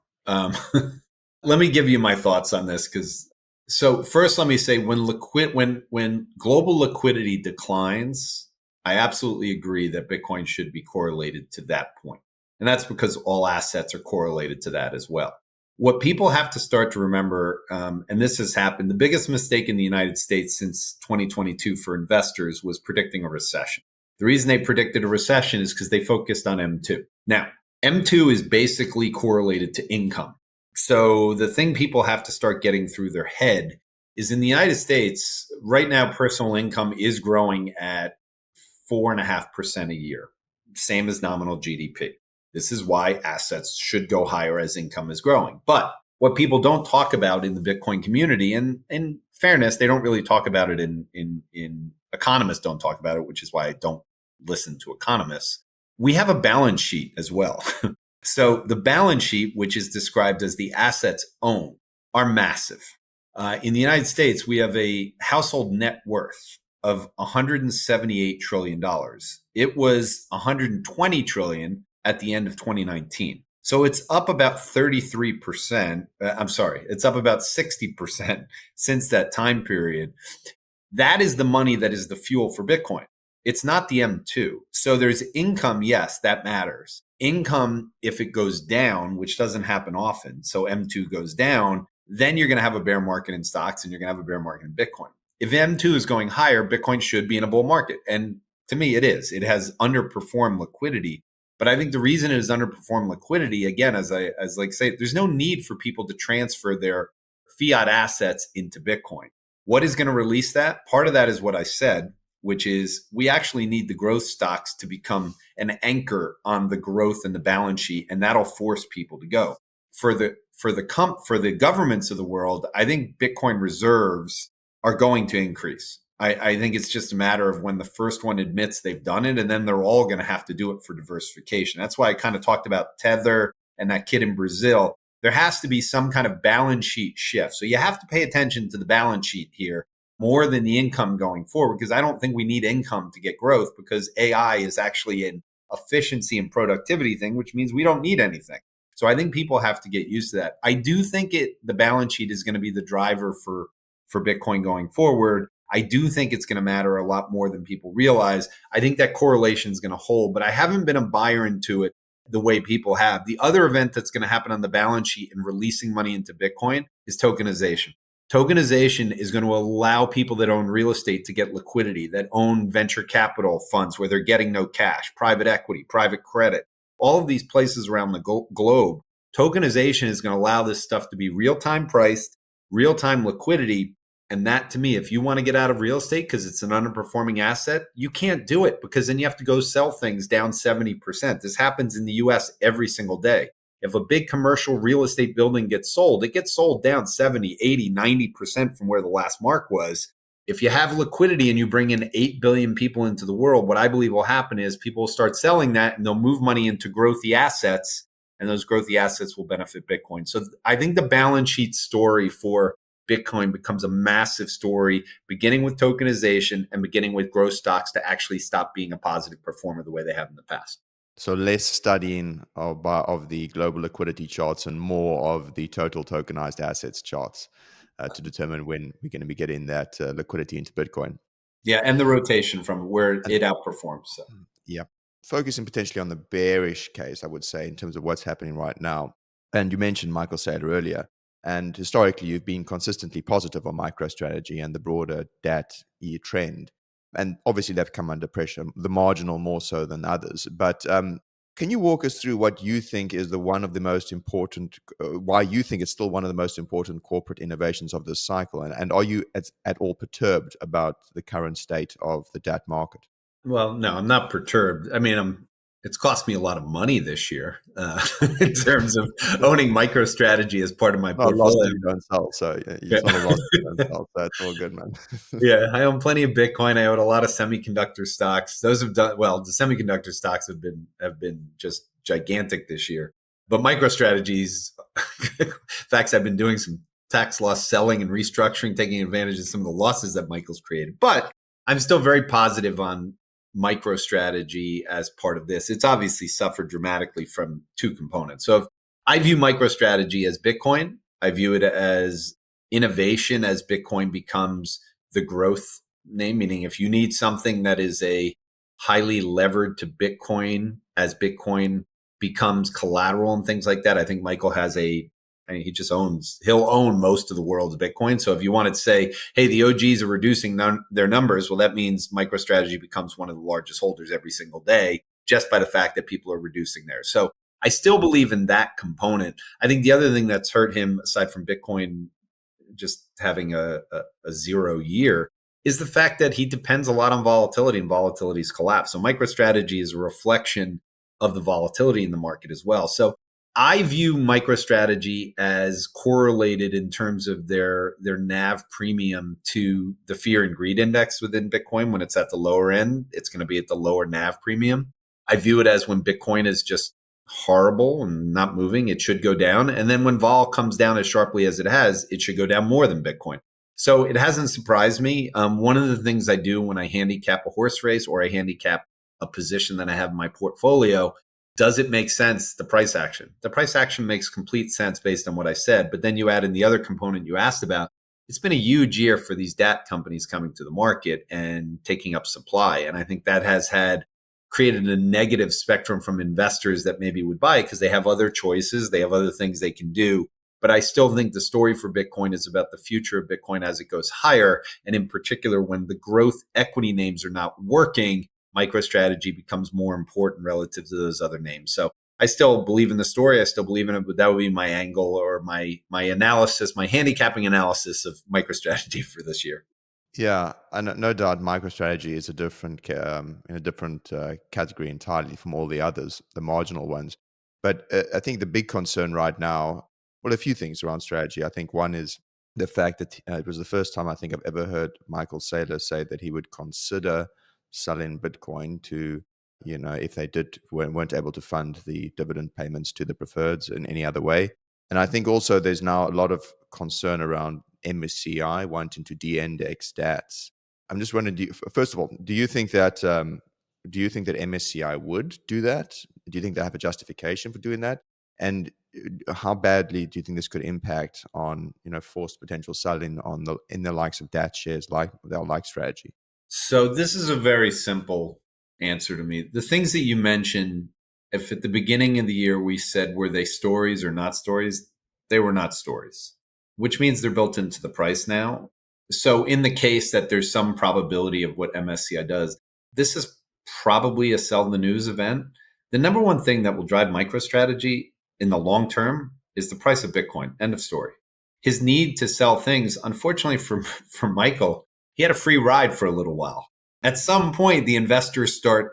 Let me give you my thoughts on this. So first, let me say when global liquidity declines, I absolutely agree that Bitcoin should be correlated to that point. And that's because all assets are correlated to that as well. What people have to start to remember, and this has happened, the biggest mistake in the United States since 2022 for investors was predicting a recession. The reason they predicted a recession is because they focused on M2. Now, M2 is basically correlated to income. So the thing people have to start getting through their head is in the United States, right now, personal income is growing at 4.5% a year, same as nominal GDP. This is why assets should go higher as income is growing. But what people don't talk about in the Bitcoin community, and in fairness, they don't really talk about it in economists don't talk about it, which is why I don't listen to economists. We have a balance sheet as well. So the balance sheet, which is described as the assets owned, are massive. In the United States, we have a household net worth of $178 trillion. It was $120 trillion at the end of 2019. So it's up about 33%. It's up about 60% since that time period. That is the money that is the fuel for Bitcoin. It's not the M2. So there's income. Yes, that matters. Income, if it goes down, which doesn't happen often, so M2 goes down, then you're going to have a bear market in stocks and you're going to have a bear market in Bitcoin. if M2 is going higher, Bitcoin should be in a bull market. And to me, it is. It has underperformed liquidity. But I think the reason it has underperformed liquidity, again, as like say, there's no need for people to transfer their fiat assets into Bitcoin. What is going to release that? Part of that is what I said, which is we actually need the growth stocks to become an anchor on the growth in the balance sheet, and that'll force people to go. For the governments of the world, I think Bitcoin reserves are going to increase. I think it's just a matter of when the first one admits they've done it, and then they're all going to have to do it for diversification. That's why I kind of talked about Tether and that kid in Brazil. There has to be some kind of balance sheet shift. So you have to pay attention to the balance sheet here more than the income going forward, because I don't think we need income to get growth, because AI is actually an efficiency and productivity thing, which means we don't need anything. So I think people have to get used to that. I do think the balance sheet is going to be the driver for Bitcoin going forward. I do think it's going to matter a lot more than people realize. I think that correlation is going to hold, but I haven't been a buyer into it the way people have. The other event that's going to happen on the balance sheet and releasing money into Bitcoin is tokenization. Tokenization is going to allow people that own real estate to get liquidity, that own venture capital funds where they're getting no cash, private equity, private credit, all of these places around the globe. Tokenization is going to allow this stuff to be real-time priced, real-time liquidity. And that, to me, if you want to get out of real estate because it's an underperforming asset, you can't do it, because then you have to go sell things down 70%. This happens in the US every single day. If a big commercial real estate building gets sold, it gets sold down 70, 80, 90% from where the last mark was. If you have liquidity and you bring in 8 billion people into the world, what I believe will happen is people will start selling that and they'll move money into growthy assets, and those growthy assets will benefit Bitcoin. So I think the balance sheet story for Bitcoin becomes a massive story, beginning with tokenization and beginning with growth stocks to actually stop being a positive performer the way they have in the past. So less studying of the global liquidity charts and more of the total tokenized assets charts to determine when we're going to be getting that liquidity into Bitcoin. Yeah, and the rotation from where it outperforms. So. Yeah. Focusing potentially on the bearish case, I would say, in terms of what's happening right now. And you mentioned MicroStrategy earlier. And historically, you've been consistently positive on MicroStrategy and the broader DAT trend. And obviously, they've come under pressure, the marginal more so than others. But can you walk us through what you think is one of the most important, why you think it's still one of the most important corporate innovations of this cycle? And are you at all perturbed about the current state of the DAT market? Well, no, I'm not perturbed. I mean, it's cost me a lot of money this year in terms of owning MicroStrategy as part of my portfolio. Lost that you don't sell, so it's not a loss that you don't sell. So it's all good, man. Yeah, I own plenty of Bitcoin. I own a lot of semiconductor stocks. Those have done well. The semiconductor stocks have been just gigantic this year. But MicroStrategies, in fact, I've been doing some tax loss selling and restructuring, taking advantage of some of the losses that Michael's created. But I'm still very positive on MicroStrategy as part of this. It's obviously suffered dramatically from two components. So if I view MicroStrategy as Bitcoin, I view it as innovation as Bitcoin becomes the growth name, meaning if you need something that is a highly levered to Bitcoin as Bitcoin becomes collateral and things like that, I think Michael has he'll own most of the world's Bitcoin. So if you wanted to say, hey, the OGs are reducing their numbers, well, that means MicroStrategy becomes one of the largest holders every single day just by the fact that people are reducing theirs. So I still believe in that component. I think the other thing that's hurt him, aside from Bitcoin just having a 0 year, is the fact that he depends a lot on volatility, and volatility's collapsed. So MicroStrategy is a reflection of the volatility in the market as well. So I view MicroStrategy as correlated in terms of their NAV premium to the fear and greed index within Bitcoin. When it's at the lower end, it's going to be at the lower NAV premium. I view it as when Bitcoin is just horrible and not moving, it should go down. And then when vol comes down as sharply as it has, it should go down more than Bitcoin. So it hasn't surprised me. One of the things I do when I handicap a horse race or I handicap a position that I have in my portfolio, does it make sense, the price action? The price action makes complete sense based on what I said. But then you add in the other component you asked about. It's been a huge year for these DAT companies coming to the market and taking up supply. And I think that has created a negative spectrum from investors that maybe would buy it because they have other choices. They have other things they can do. but I still think the story for Bitcoin is about the future of Bitcoin as it goes higher. And in particular, when the growth equity names are not working, MicroStrategy becomes more important relative to those other names. So I still believe in the story. I still believe in it, but that would be my angle or my analysis, my handicapping analysis of MicroStrategy for this year. Yeah, and no doubt, MicroStrategy is a different in a different category entirely from all the others, the marginal ones. But I think the big concern right now, well, a few things around strategy. I think one is the fact that it was the first time I think I've ever heard Michael Saylor say that he would consider selling Bitcoin to, if they weren't able to fund the dividend payments to the preferreds in any other way. And I think also there's now a lot of concern around MSCI wanting to de-index stats. I'm just wondering, first of all, do you think that MSCI would do that? Do you think they have a justification for doing that? And how badly do you think this could impact on forced potential selling in the likes of DAT shares like strategy? So this is a very simple answer to me. The things that you mentioned, if at the beginning of the year we said were they stories or not stories, they were not stories, which means they're built into the price now. So in the case that there's some probability of what MSCI does, this is probably a sell the news event. The number one thing that will drive MicroStrategy in the long term is the price of Bitcoin. End of story. His need to sell things, unfortunately for Michael, he had a free ride for a little while. At some point, the investors start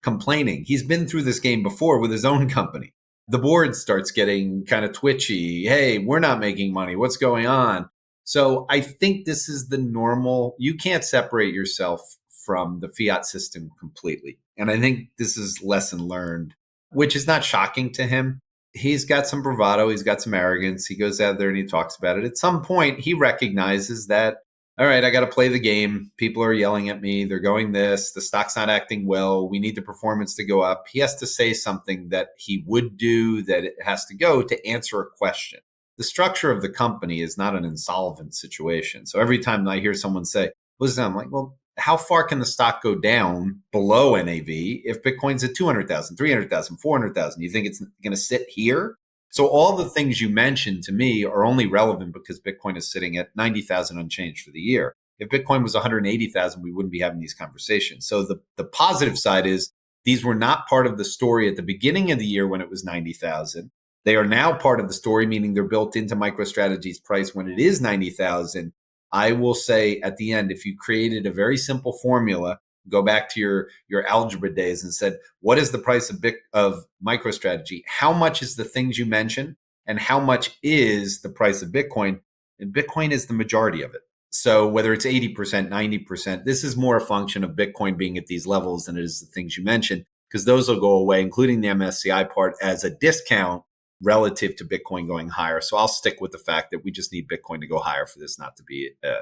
complaining. He's been through this game before with his own company. The board starts getting kind of twitchy. Hey, we're not making money. What's going on? So I think this is the normal. You can't separate yourself from the fiat system completely. And I think this is lesson learned, which is not shocking to him. He's got some bravado. He's got some arrogance. He goes out there and he talks about it. At some point, he recognizes that, all right, I got to play the game. People are yelling at me. They're going this. The stock's not acting well. We need the performance to go up. He has to say something that he would do, that it has to go to answer a question. The structure of the company is not an insolvent situation. So every time I hear someone say, listen, I'm like, well, how far can the stock go down below NAV if Bitcoin's at 200,000, 300,000, 400,000? You think it's going to sit here? So all the things you mentioned to me are only relevant because Bitcoin is sitting at 90,000 unchanged for the year. If Bitcoin was 180,000, we wouldn't be having these conversations. So the positive side is these were not part of the story at the beginning of the year when it was 90,000. They are now part of the story, meaning they're built into MicroStrategy's price when it is 90,000. I will say at the end, if you created a very simple formula, go back to your algebra days and said, what is the price of MicroStrategy? How much is the things you mentioned? And how much is the price of Bitcoin? And Bitcoin is the majority of it. So whether it's 80%, 90%, this is more a function of Bitcoin being at these levels than it is the things you mentioned, because those will go away, including the MSCI part, as a discount relative to Bitcoin going higher. So I'll stick with the fact that we just need Bitcoin to go higher for this not to be an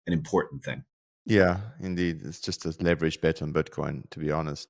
important thing. Yeah, indeed. It's just a leverage bet on Bitcoin, to be honest.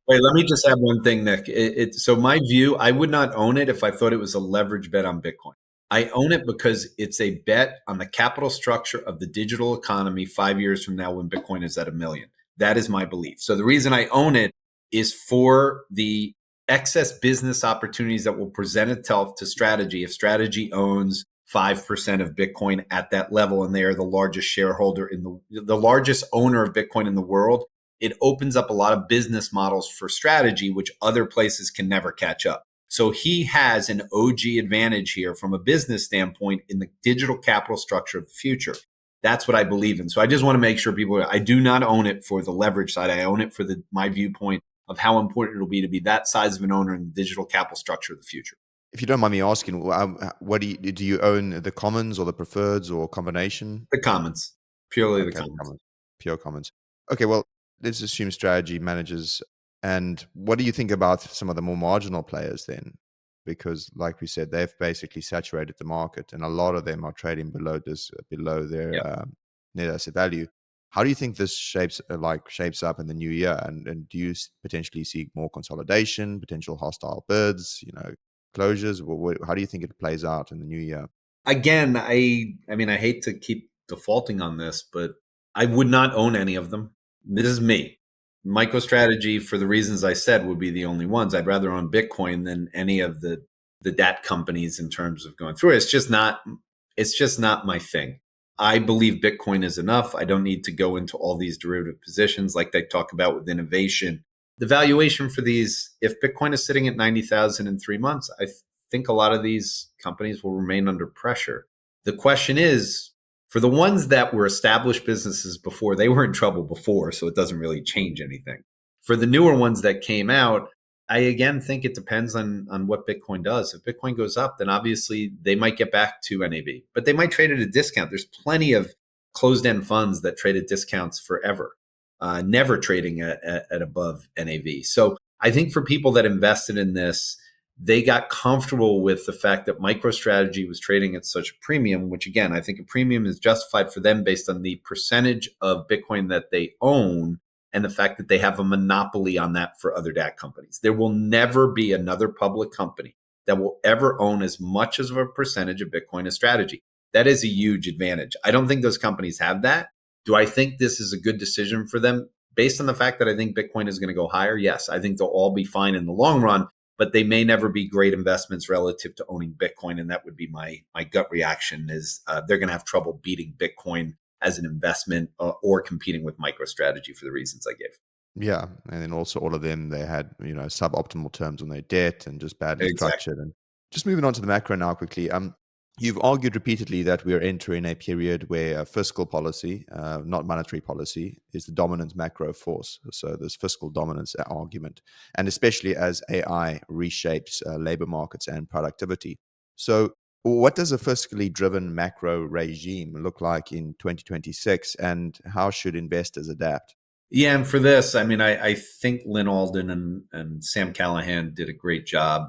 Wait, let me just add one thing, Nick. So my view, I would not own it if I thought it was a leverage bet on Bitcoin. I own it because it's a bet on the capital structure of the digital economy 5 years from now when Bitcoin is at 1 million. That is my belief. So the reason I own it is for the excess business opportunities that will present itself to Strategy. If Strategy owns 5% of Bitcoin at that level and they are the largest shareholder in the largest owner of Bitcoin in the world, it opens up a lot of business models for Strategy, which other places can never catch up. So he has an OG advantage here from a business standpoint in the digital capital structure of the future. That's what I believe in. So I just want to make sure I do not own it for the leverage side. I own it for my viewpoint of how important it'll be to be that size of an owner in the digital capital structure of the future. If you don't mind me asking, what do you own, the commons or the preferreds or combination? The commons, purely Okay, the commons. Pure commons. Okay, well, let's assume Strategy manages. And what do you think about some of the more marginal players then? Because, like we said, they've basically saturated the market, and a lot of them are trading below their net asset value. How do you think this shapes up in the new year? And do you potentially see more consolidation, potential hostile bids, closures? How do you think it plays out in the new year? Again, I mean, I hate to keep defaulting on this, but I would not own any of them. This is me. MicroStrategy, for the reasons I said, would be the only ones. I'd rather own Bitcoin than any of the the DAT companies in terms of going through it. It's just not my thing. I believe Bitcoin is enough. I don't need to go into all these derivative positions like they talk about with innovation. The valuation for these, if Bitcoin is sitting at 90,000 in 3 months, I think a lot of these companies will remain under pressure. The question is, for the ones that were established businesses before, they were in trouble before, so it doesn't really change anything. For the newer ones that came out, I again think it depends on what Bitcoin does. If Bitcoin goes up, then obviously they might get back to NAV, but they might trade at a discount. There's plenty of closed-end funds that trade at discounts forever, never trading at above NAV. So I think for people that invested in this, they got comfortable with the fact that MicroStrategy was trading at such a premium, which again, I think a premium is justified for them based on the percentage of Bitcoin that they own and the fact that they have a monopoly on that for other DAT companies. There will never be another public company that will ever own as much as a percentage of Bitcoin as Strategy. That is a huge advantage. I don't think those companies have that. Do I think this is a good decision for them? Based on the fact that I think Bitcoin is going to go higher, yes, I think they'll all be fine in the long run, but they may never be great investments relative to owning Bitcoin. And that would be my gut reaction is they're going to have trouble beating Bitcoin as an investment or competing with MicroStrategy for the reasons I gave. Yeah, and then also all of them, they had suboptimal terms on their debt and just badly structured. And just moving on to the macro now quickly. You've argued repeatedly that we are entering a period where fiscal policy, not monetary policy, is the dominant macro force. So there's fiscal dominance argument, and especially as AI reshapes labor markets and productivity. So what does a fiscally driven macro regime look like in 2026, and how should investors adapt? Yeah, and for this, I mean, I think Lynn Alden and Sam Callahan did a great job.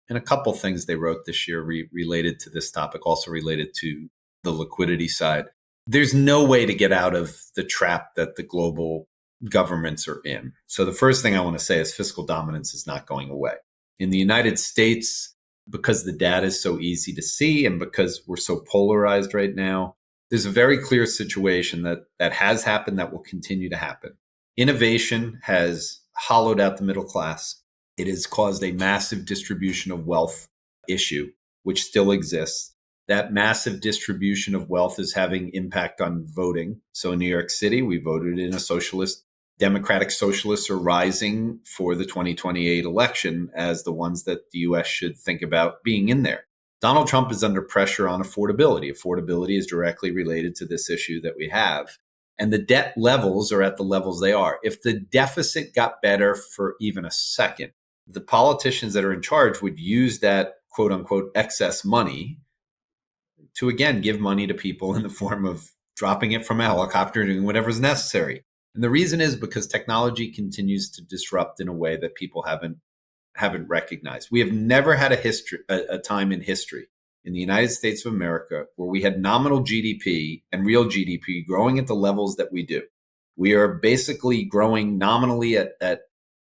And a couple things they wrote this year related to this topic, also related to the liquidity side. There's no way to get out of the trap that the global governments are in. So the first thing I want to say is fiscal dominance is not going away. In the United States, because the data is so easy to see and because we're so polarized right now, there's a very clear situation that has happened, that will continue to happen. Innovation has hollowed out the middle class. It has caused a massive distribution of wealth issue, which still exists. That massive distribution of wealth is having impact on voting. So in New York City, we voted in a socialist. Democratic socialists are rising for the 2028 election as the ones that the U.S. should think about being in there. Donald Trump is under pressure on affordability. Affordability is directly related to this issue that we have. And the debt levels are at the levels they are. If the deficit got better for even a second, the politicians that are in charge would use that quote unquote excess money to, again, give money to people in the form of dropping it from a helicopter, doing whatever's necessary. And the reason is because technology continues to disrupt in a way that people haven't recognized. We have never had a time in history in the United States of America where we had nominal GDP and real GDP growing at the levels that we do. We are basically growing nominally at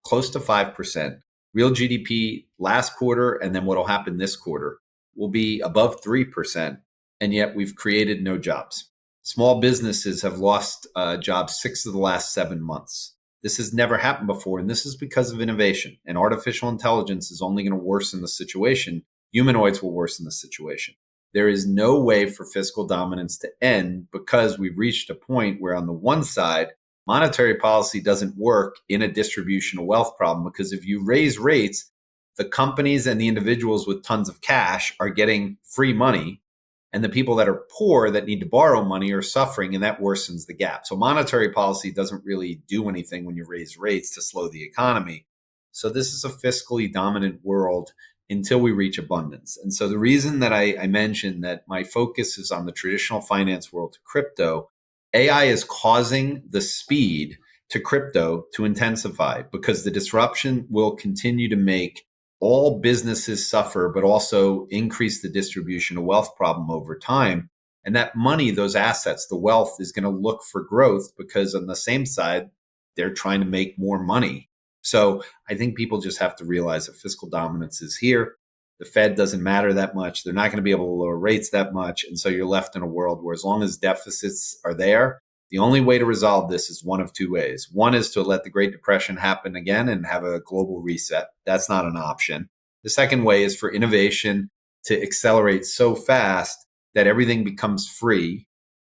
close to 5%. Real GDP last quarter, and then what will happen this quarter, will be above 3%. And yet we've created no jobs. Small businesses have lost jobs 6 of the last 7 months. This has never happened before, and this is because of innovation. And artificial intelligence is only going to worsen the situation. Humanoids will worsen the situation. There is no way for fiscal dominance to end because we've reached a point where on the one side, monetary policy doesn't work in a distribution of wealth problem, because if you raise rates, the companies and the individuals with tons of cash are getting free money, and the people that are poor that need to borrow money are suffering, and that worsens the gap. So monetary policy doesn't really do anything when you raise rates to slow the economy. So this is a fiscally dominant world until we reach abundance. And so the reason that I mentioned that my focus is on the traditional finance world to crypto, AI is causing the speed to crypto to intensify because the disruption will continue to make all businesses suffer, but also increase the distribution of wealth problem over time. And that money, those assets, the wealth is going to look for growth because on the same side, they're trying to make more money. So I think people just have to realize that fiscal dominance is here. The Fed doesn't matter that much. They're not going to be able to lower rates that much. And so you're left in a world where as long as deficits are there, the only way to resolve this is one of two ways. One is to let the Great Depression happen again and have a global reset. That's not an option. The second way is for innovation to accelerate so fast that everything becomes free.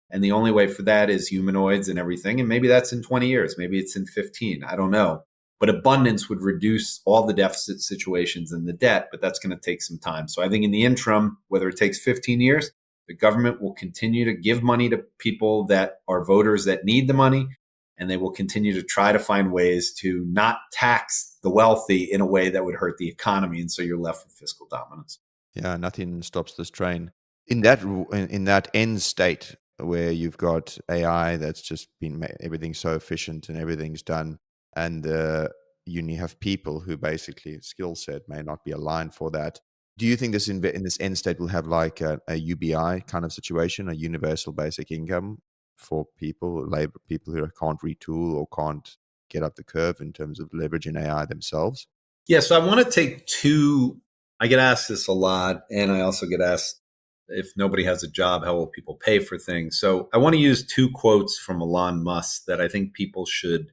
And the only way for that is humanoids and everything. And maybe that's in 20 years. Maybe it's in 15. I don't know. But abundance would reduce all the deficit situations and the debt, but that's going to take some time. So I think in the interim, whether it takes 15 years, the government will continue to give money to people that are voters that need the money, and they will continue to try to find ways to not tax the wealthy in a way that would hurt the economy. And so you're left with fiscal dominance. Yeah, nothing stops this train. In that end state where you've got AI that's just been everything's so efficient and everything's done, and you have people who basically skill set may not be aligned for that. Do you think this in this end state will have like a UBI kind of situation, a universal basic income for people, labor people who can't retool or can't get up the curve in terms of leveraging AI themselves? Yeah, so I want to take two. I get asked this a lot, and I also get asked, if nobody has a job, how will people pay for things? So I want to use two quotes from Elon Musk that I think people should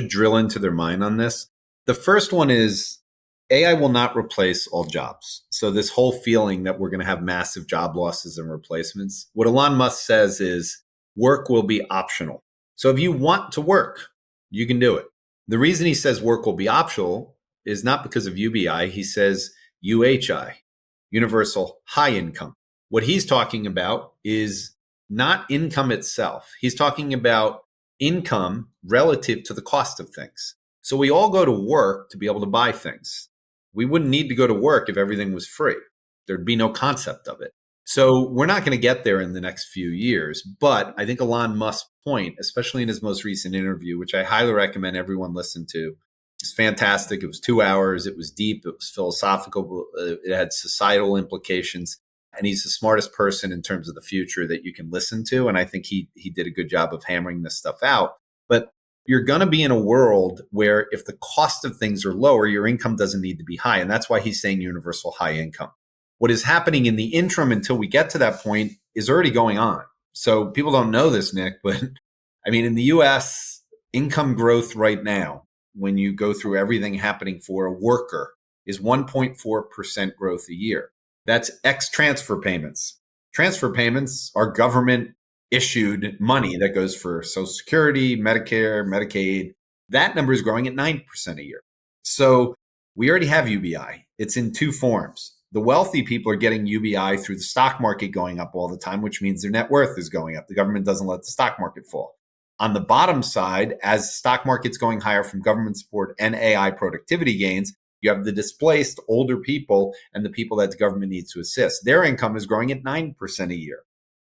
drill into their mind on this. The first one is AI will not replace all jobs. So this whole feeling that we're going to have massive job losses and replacements, what Elon Musk says is work will be optional. So if you want to work, you can do it. The reason he says work will be optional is not because of UBI. He says UHI, universal high income. What he's talking about is not income itself. He's talking about income relative to the cost of things. So we all go to work to be able to buy things. We wouldn't need to go to work if everything was free. There'd be no concept of it. So we're not going to get there in the next few years. But I think Elon Musk's point, especially in his most recent interview, which I highly recommend everyone listen to, it's fantastic. It was 2 hours. It was deep. It was philosophical. It had societal implications. And he's the smartest person in terms of the future that you can listen to. And I think he did a good job of hammering this stuff out. But you're going to be in a world where if the cost of things are lower, your income doesn't need to be high. And that's why he's saying universal high income. What is happening in the interim until we get to that point is already going on. So people don't know this, Nick, but I mean, in the US, income growth right now, when you go through everything happening for a worker, is 1.4% growth a year. That's X transfer payments. Transfer payments are government issued money that goes for Social Security, Medicare, Medicaid. That number is growing at 9% a year. So we already have UBI. It's in two forms. The wealthy people are getting UBI through the stock market going up all the time, which means their net worth is going up. The government doesn't let the stock market fall. On the bottom side, as stock market's going higher from government support and AI productivity gains, you have the displaced older people and the people that the government needs to assist. Their income is growing at 9% a year.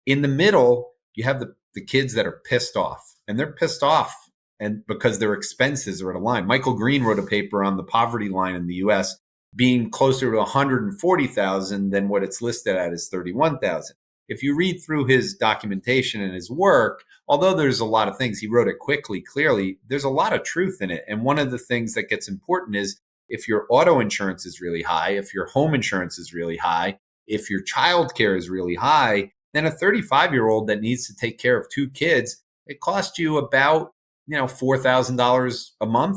In the middle, you have the kids that are pissed off, and they're pissed off and because their expenses are at a line. Michael Green wrote a paper on the poverty line in the US being closer to 140,000 than what it's listed at is 31,000. If you read through his documentation and his work, although there's a lot of things, he wrote it quickly, clearly, there's a lot of truth in it. And one of the things that gets important is if your auto insurance is really high, if your home insurance is really high, if your child care is really high, then a 35-year-old that needs to take care of two kids, it costs you about, $4,000 a month.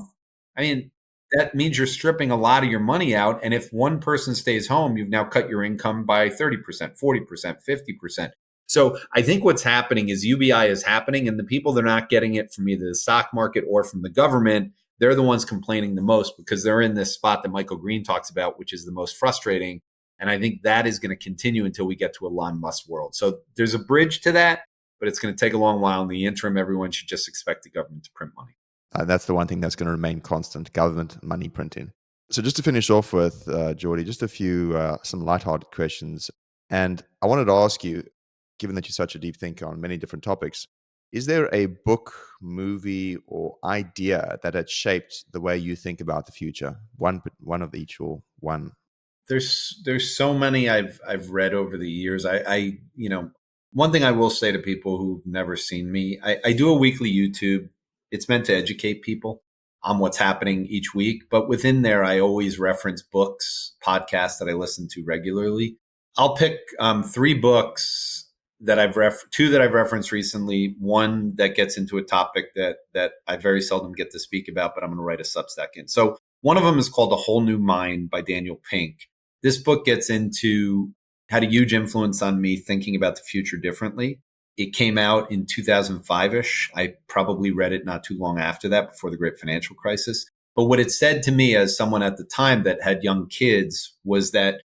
I mean, that means you're stripping a lot of your money out. And if one person stays home, you've now cut your income by 30%, 40%, 50%. So I think what's happening is UBI is happening, and the people that are not getting it from either the stock market or from the government, they're the ones complaining the most because they're in this spot that Michael Green talks about, which is the most frustrating. And I think that is going to continue until we get to Elon Musk world. So there's a bridge to that, but it's going to take a long while. In the interim, everyone should just expect the government to print money. That's the one thing that's going to remain constant, government money printing. So just to finish off with, Jordi, just a few, some lighthearted questions. And I wanted to ask you, given that you're such a deep thinker on many different topics, is there a book, movie, or idea that had shaped the way you think about the future? One of each, or one? There's so many I've read over the years. One thing I will say to people who've never seen me, I do a weekly YouTube. It's meant to educate people on what's happening each week. But within there, I always reference books, podcasts that I listen to regularly. I'll pick 3 books that two that I've referenced recently. One that gets into a topic that I very seldom get to speak about, but I'm going to write a Substack in. So One of them is called A Whole New Mind by Daniel Pink. This book gets into, had a huge influence on me thinking about the future differently. It came out in 2005-ish. I probably read it not too long after that, before the great financial crisis. But what it said to me as someone at the time that had young kids was that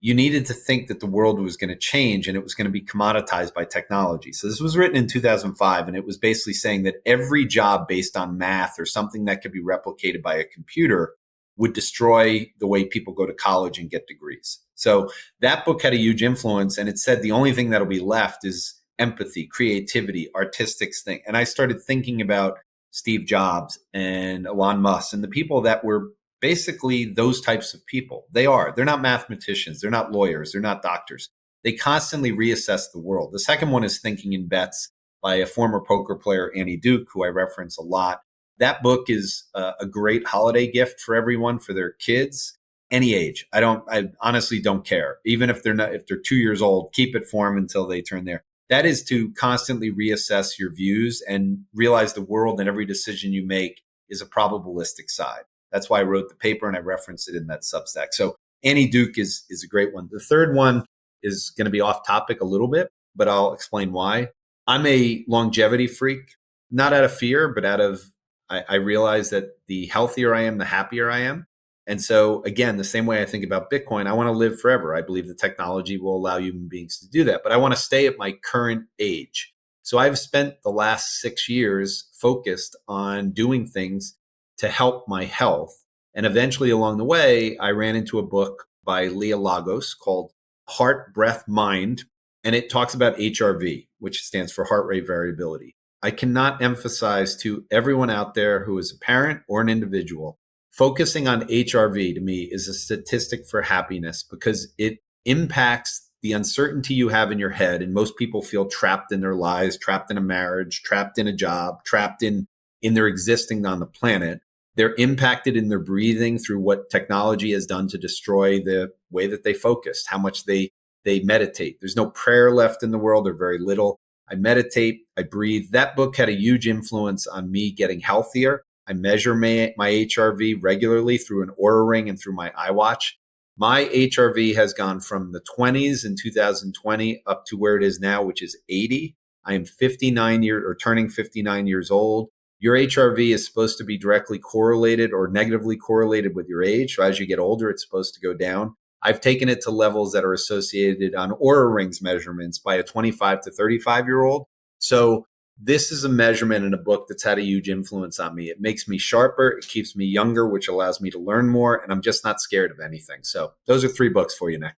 you needed to think that the world was going to change and it was going to be commoditized by technology. So this was written in 2005, and it was basically saying that every job based on math or something that could be replicated by a computer would destroy the way people go to college and get degrees. So that book had a huge influence, and it said the only thing that'll be left is empathy, creativity, artistic thing. And I started thinking about Steve Jobs and Elon Musk and the people that were basically those types of people. They're not mathematicians. They're not lawyers. They're not doctors. They constantly reassess the world. The second one is Thinking in Bets by a former poker player, Annie Duke, who I reference a lot. That book is a great holiday gift for everyone, for their kids, any age. I honestly don't care. Even if they're 2 years old, keep it for them until they turn there. That is to constantly reassess your views and realize the world and every decision you make is a probabilistic side. That's why I wrote the paper and I referenced it in that Substack. So Annie Duke is a great one. The third one is going to be off topic a little bit, but I'll explain why. I'm a longevity freak, not out of fear, but out of, I realize that the healthier I am, the happier I am. And so again, the same way I think about Bitcoin, I want to live forever. I believe the technology will allow human beings to do that, but I want to stay at my current age. So I've spent the last 6 years focused on doing things to help my health. And eventually along the way, I ran into a book by Leah Lagos called Heart, Breath, Mind. And it talks about HRV, which stands for heart rate variability. I cannot emphasize to everyone out there who is a parent or an individual, focusing on HRV to me is a statistic for happiness because it impacts the uncertainty you have in your head. And most people feel trapped in their lives, trapped in a marriage, trapped in a job, trapped in their existing on the planet. They're impacted in their breathing through what technology has done to destroy the way that they focus, how much they meditate. There's no prayer left in the world, or very little. I meditate, I breathe. That book had a huge influence on me getting healthier. I measure my HRV regularly through an Oura Ring and through my iWatch. My HRV has gone from the 20s in 2020 up to where it is now, which is 80. I am 59 years or turning 59 years old. Your HRV is supposed to be directly correlated or negatively correlated with your age. So as you get older, it's supposed to go down. I've taken it to levels that are associated on Oura Rings measurements by a 25 to 35-year-old. So this is a measurement in a book that's had a huge influence on me. It makes me sharper. It keeps me younger, which allows me to learn more. And I'm just not scared of anything. So those are 3 books for you, Nick.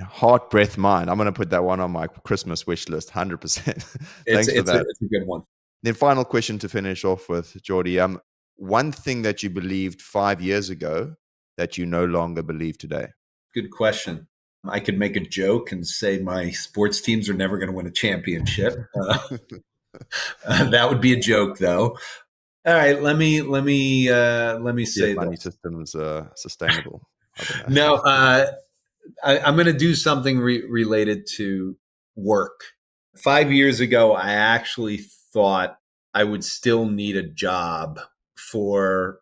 Heart, Breath, Mind. I'm going to put that one on my Christmas wish list, 100%. Thanks for that. It's a good one. Then final question to finish off with, Jordi. One thing that you believed 5 years ago that you no longer believe today? Good question. I could make a joke and say my sports teams are never going to win a championship. That would be a joke, though. All right, let me say money this. systems sustainable. No, I'm going to do something related to work. 5 years ago, I actually thought I would still need a job for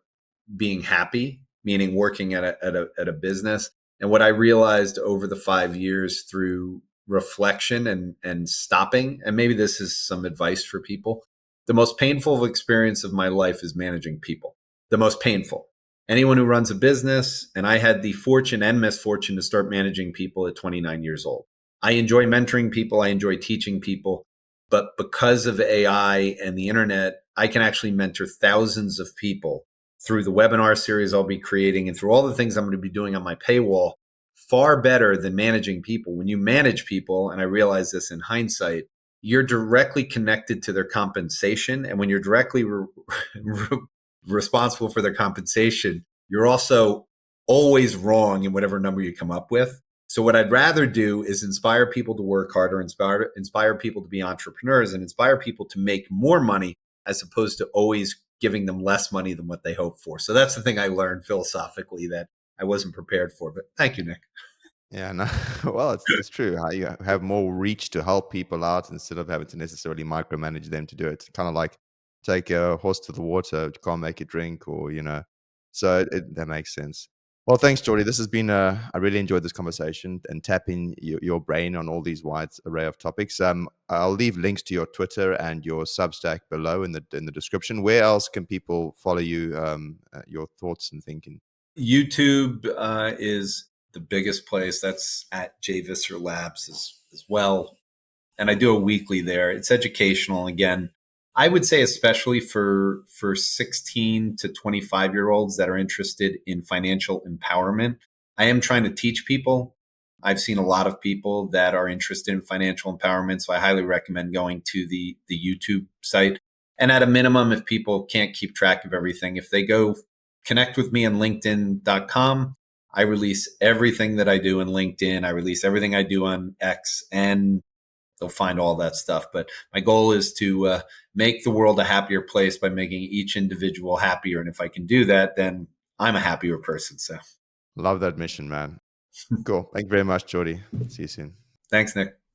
being happy, meaning working at a business. And what I realized over the 5 years through reflection and stopping, and maybe this is some advice for people, the most painful experience of my life is managing people. The most painful. Anyone who runs a business, and I had the fortune and misfortune to start managing people at 29 years old. I enjoy mentoring people. I enjoy teaching people. But because of AI and the internet, I can actually mentor thousands of people through the webinar series I'll be creating and through all the things I'm going to be doing on my paywall, far better than managing people. When you manage people, and I realize this in hindsight, you're directly connected to their compensation. And when you're directly responsible for their compensation, you're also always wrong in whatever number you come up with. So what I'd rather do is inspire people to work harder, inspire people to be entrepreneurs, and inspire people to make more money as opposed to always giving them less money than what they hope for. So that's the thing I learned philosophically that I wasn't prepared for. But thank you, Nick. Yeah, no, well, it's true. How you have more reach to help people out instead of having to necessarily micromanage them to do it. Kind of like take a horse to the water, you can't make it drink, or So that makes sense. Well, thanks, Jordi. This has been I really enjoyed this conversation and tapping your brain on all these wide array of topics. I'll leave links to your Twitter and your Substack below in the description. Where else can people follow you? Your thoughts and thinking. YouTube is the biggest place. That's at J Visser Labs as well. And I do a weekly there. It's educational. Again, I would say especially for 16 to 25-year-olds that are interested in financial empowerment. I am trying to teach people. I've seen a lot of people that are interested in financial empowerment. So I highly recommend going to the YouTube site. And at a minimum, if people can't keep track of everything, if they go connect with me on LinkedIn.com, I release everything that I do in LinkedIn. I release everything I do on X, and they'll find all that stuff. But my goal is to make the world a happier place by making each individual happier. And if I can do that, then I'm a happier person. So love that mission, man. Cool. Thank you very much, Jordi. See you soon. Thanks, Nick.